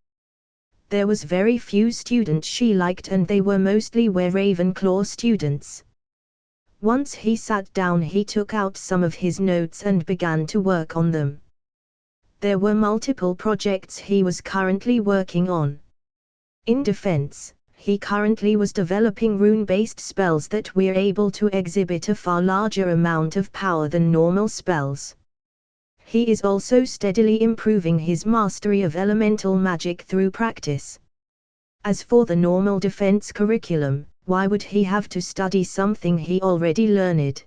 There was very few students she liked, and they were mostly were Ravenclaw students. Once he sat down, he took out some of his notes and began to work on them. There were multiple projects he was currently working on. In defense, he currently was developing rune-based spells that were able to exhibit a far larger amount of power than normal spells. He is also steadily improving his mastery of elemental magic through practice. As for the normal defense curriculum, why would he have to study something he already learned?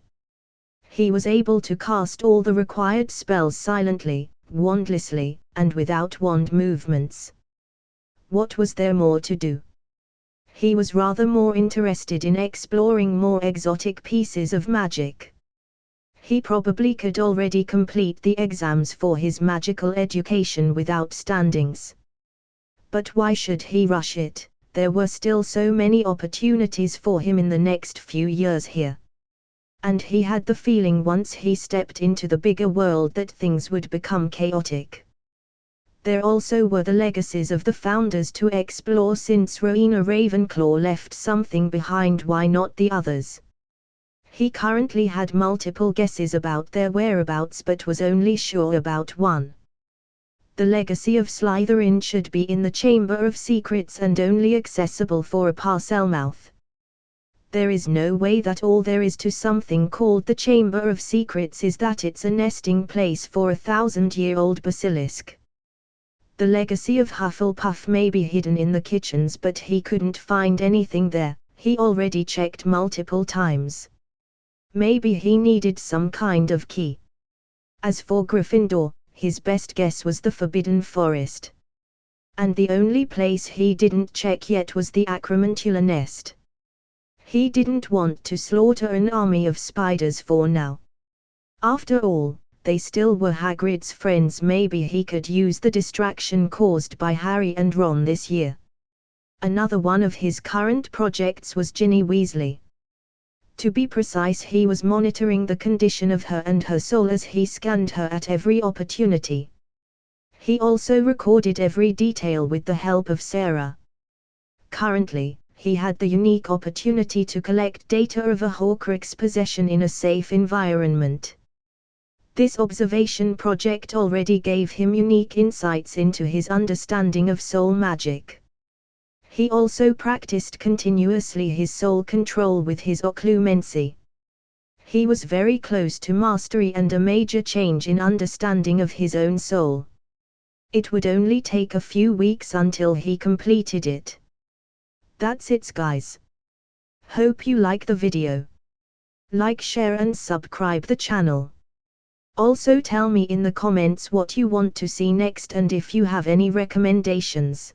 He was able to cast all the required spells silently, wandlessly, and without wand movements. What was there more to do? He was rather more interested in exploring more exotic pieces of magic. He probably could already complete the exams for his magical education without standings. But why should he rush it? There were still so many opportunities for him in the next few years here. And he had the feeling once he stepped into the bigger world that things would become chaotic. There also were the legacies of the founders to explore. Since Rowena Ravenclaw left something behind, why not the others? He currently had multiple guesses about their whereabouts but was only sure about one. The legacy of Slytherin should be in the Chamber of Secrets and only accessible for a Parselmouth. There is no way that all there is to something called the Chamber of Secrets is that it's a nesting place for a 1,000-year-old basilisk. The legacy of Hufflepuff may be hidden in the kitchens, but he couldn't find anything there. He already checked multiple times. Maybe he needed some kind of key. As for Gryffindor, his best guess was the Forbidden Forest. And the only place he didn't check yet was the Acromantula nest. He didn't want to slaughter an army of spiders for now. After all, they still were Hagrid's friends. Maybe he could use the distraction caused by Harry and Ron this year. Another one of his current projects was Ginny Weasley. To be precise, he was monitoring the condition of her and her soul as he scanned her at every opportunity. He also recorded every detail with the help of Sarah. Currently, he had the unique opportunity to collect data of a Horcrux possession in a safe environment. This observation project already gave him unique insights into his understanding of soul magic. He also practiced continuously his soul control with his occlumency. He was very close to mastery and a major change in understanding of his own soul. It would only take a few weeks until he completed it. That's it, guys. Hope you like the video. Like, share and subscribe the channel. Also tell me in the comments what you want to see next and if you have any recommendations.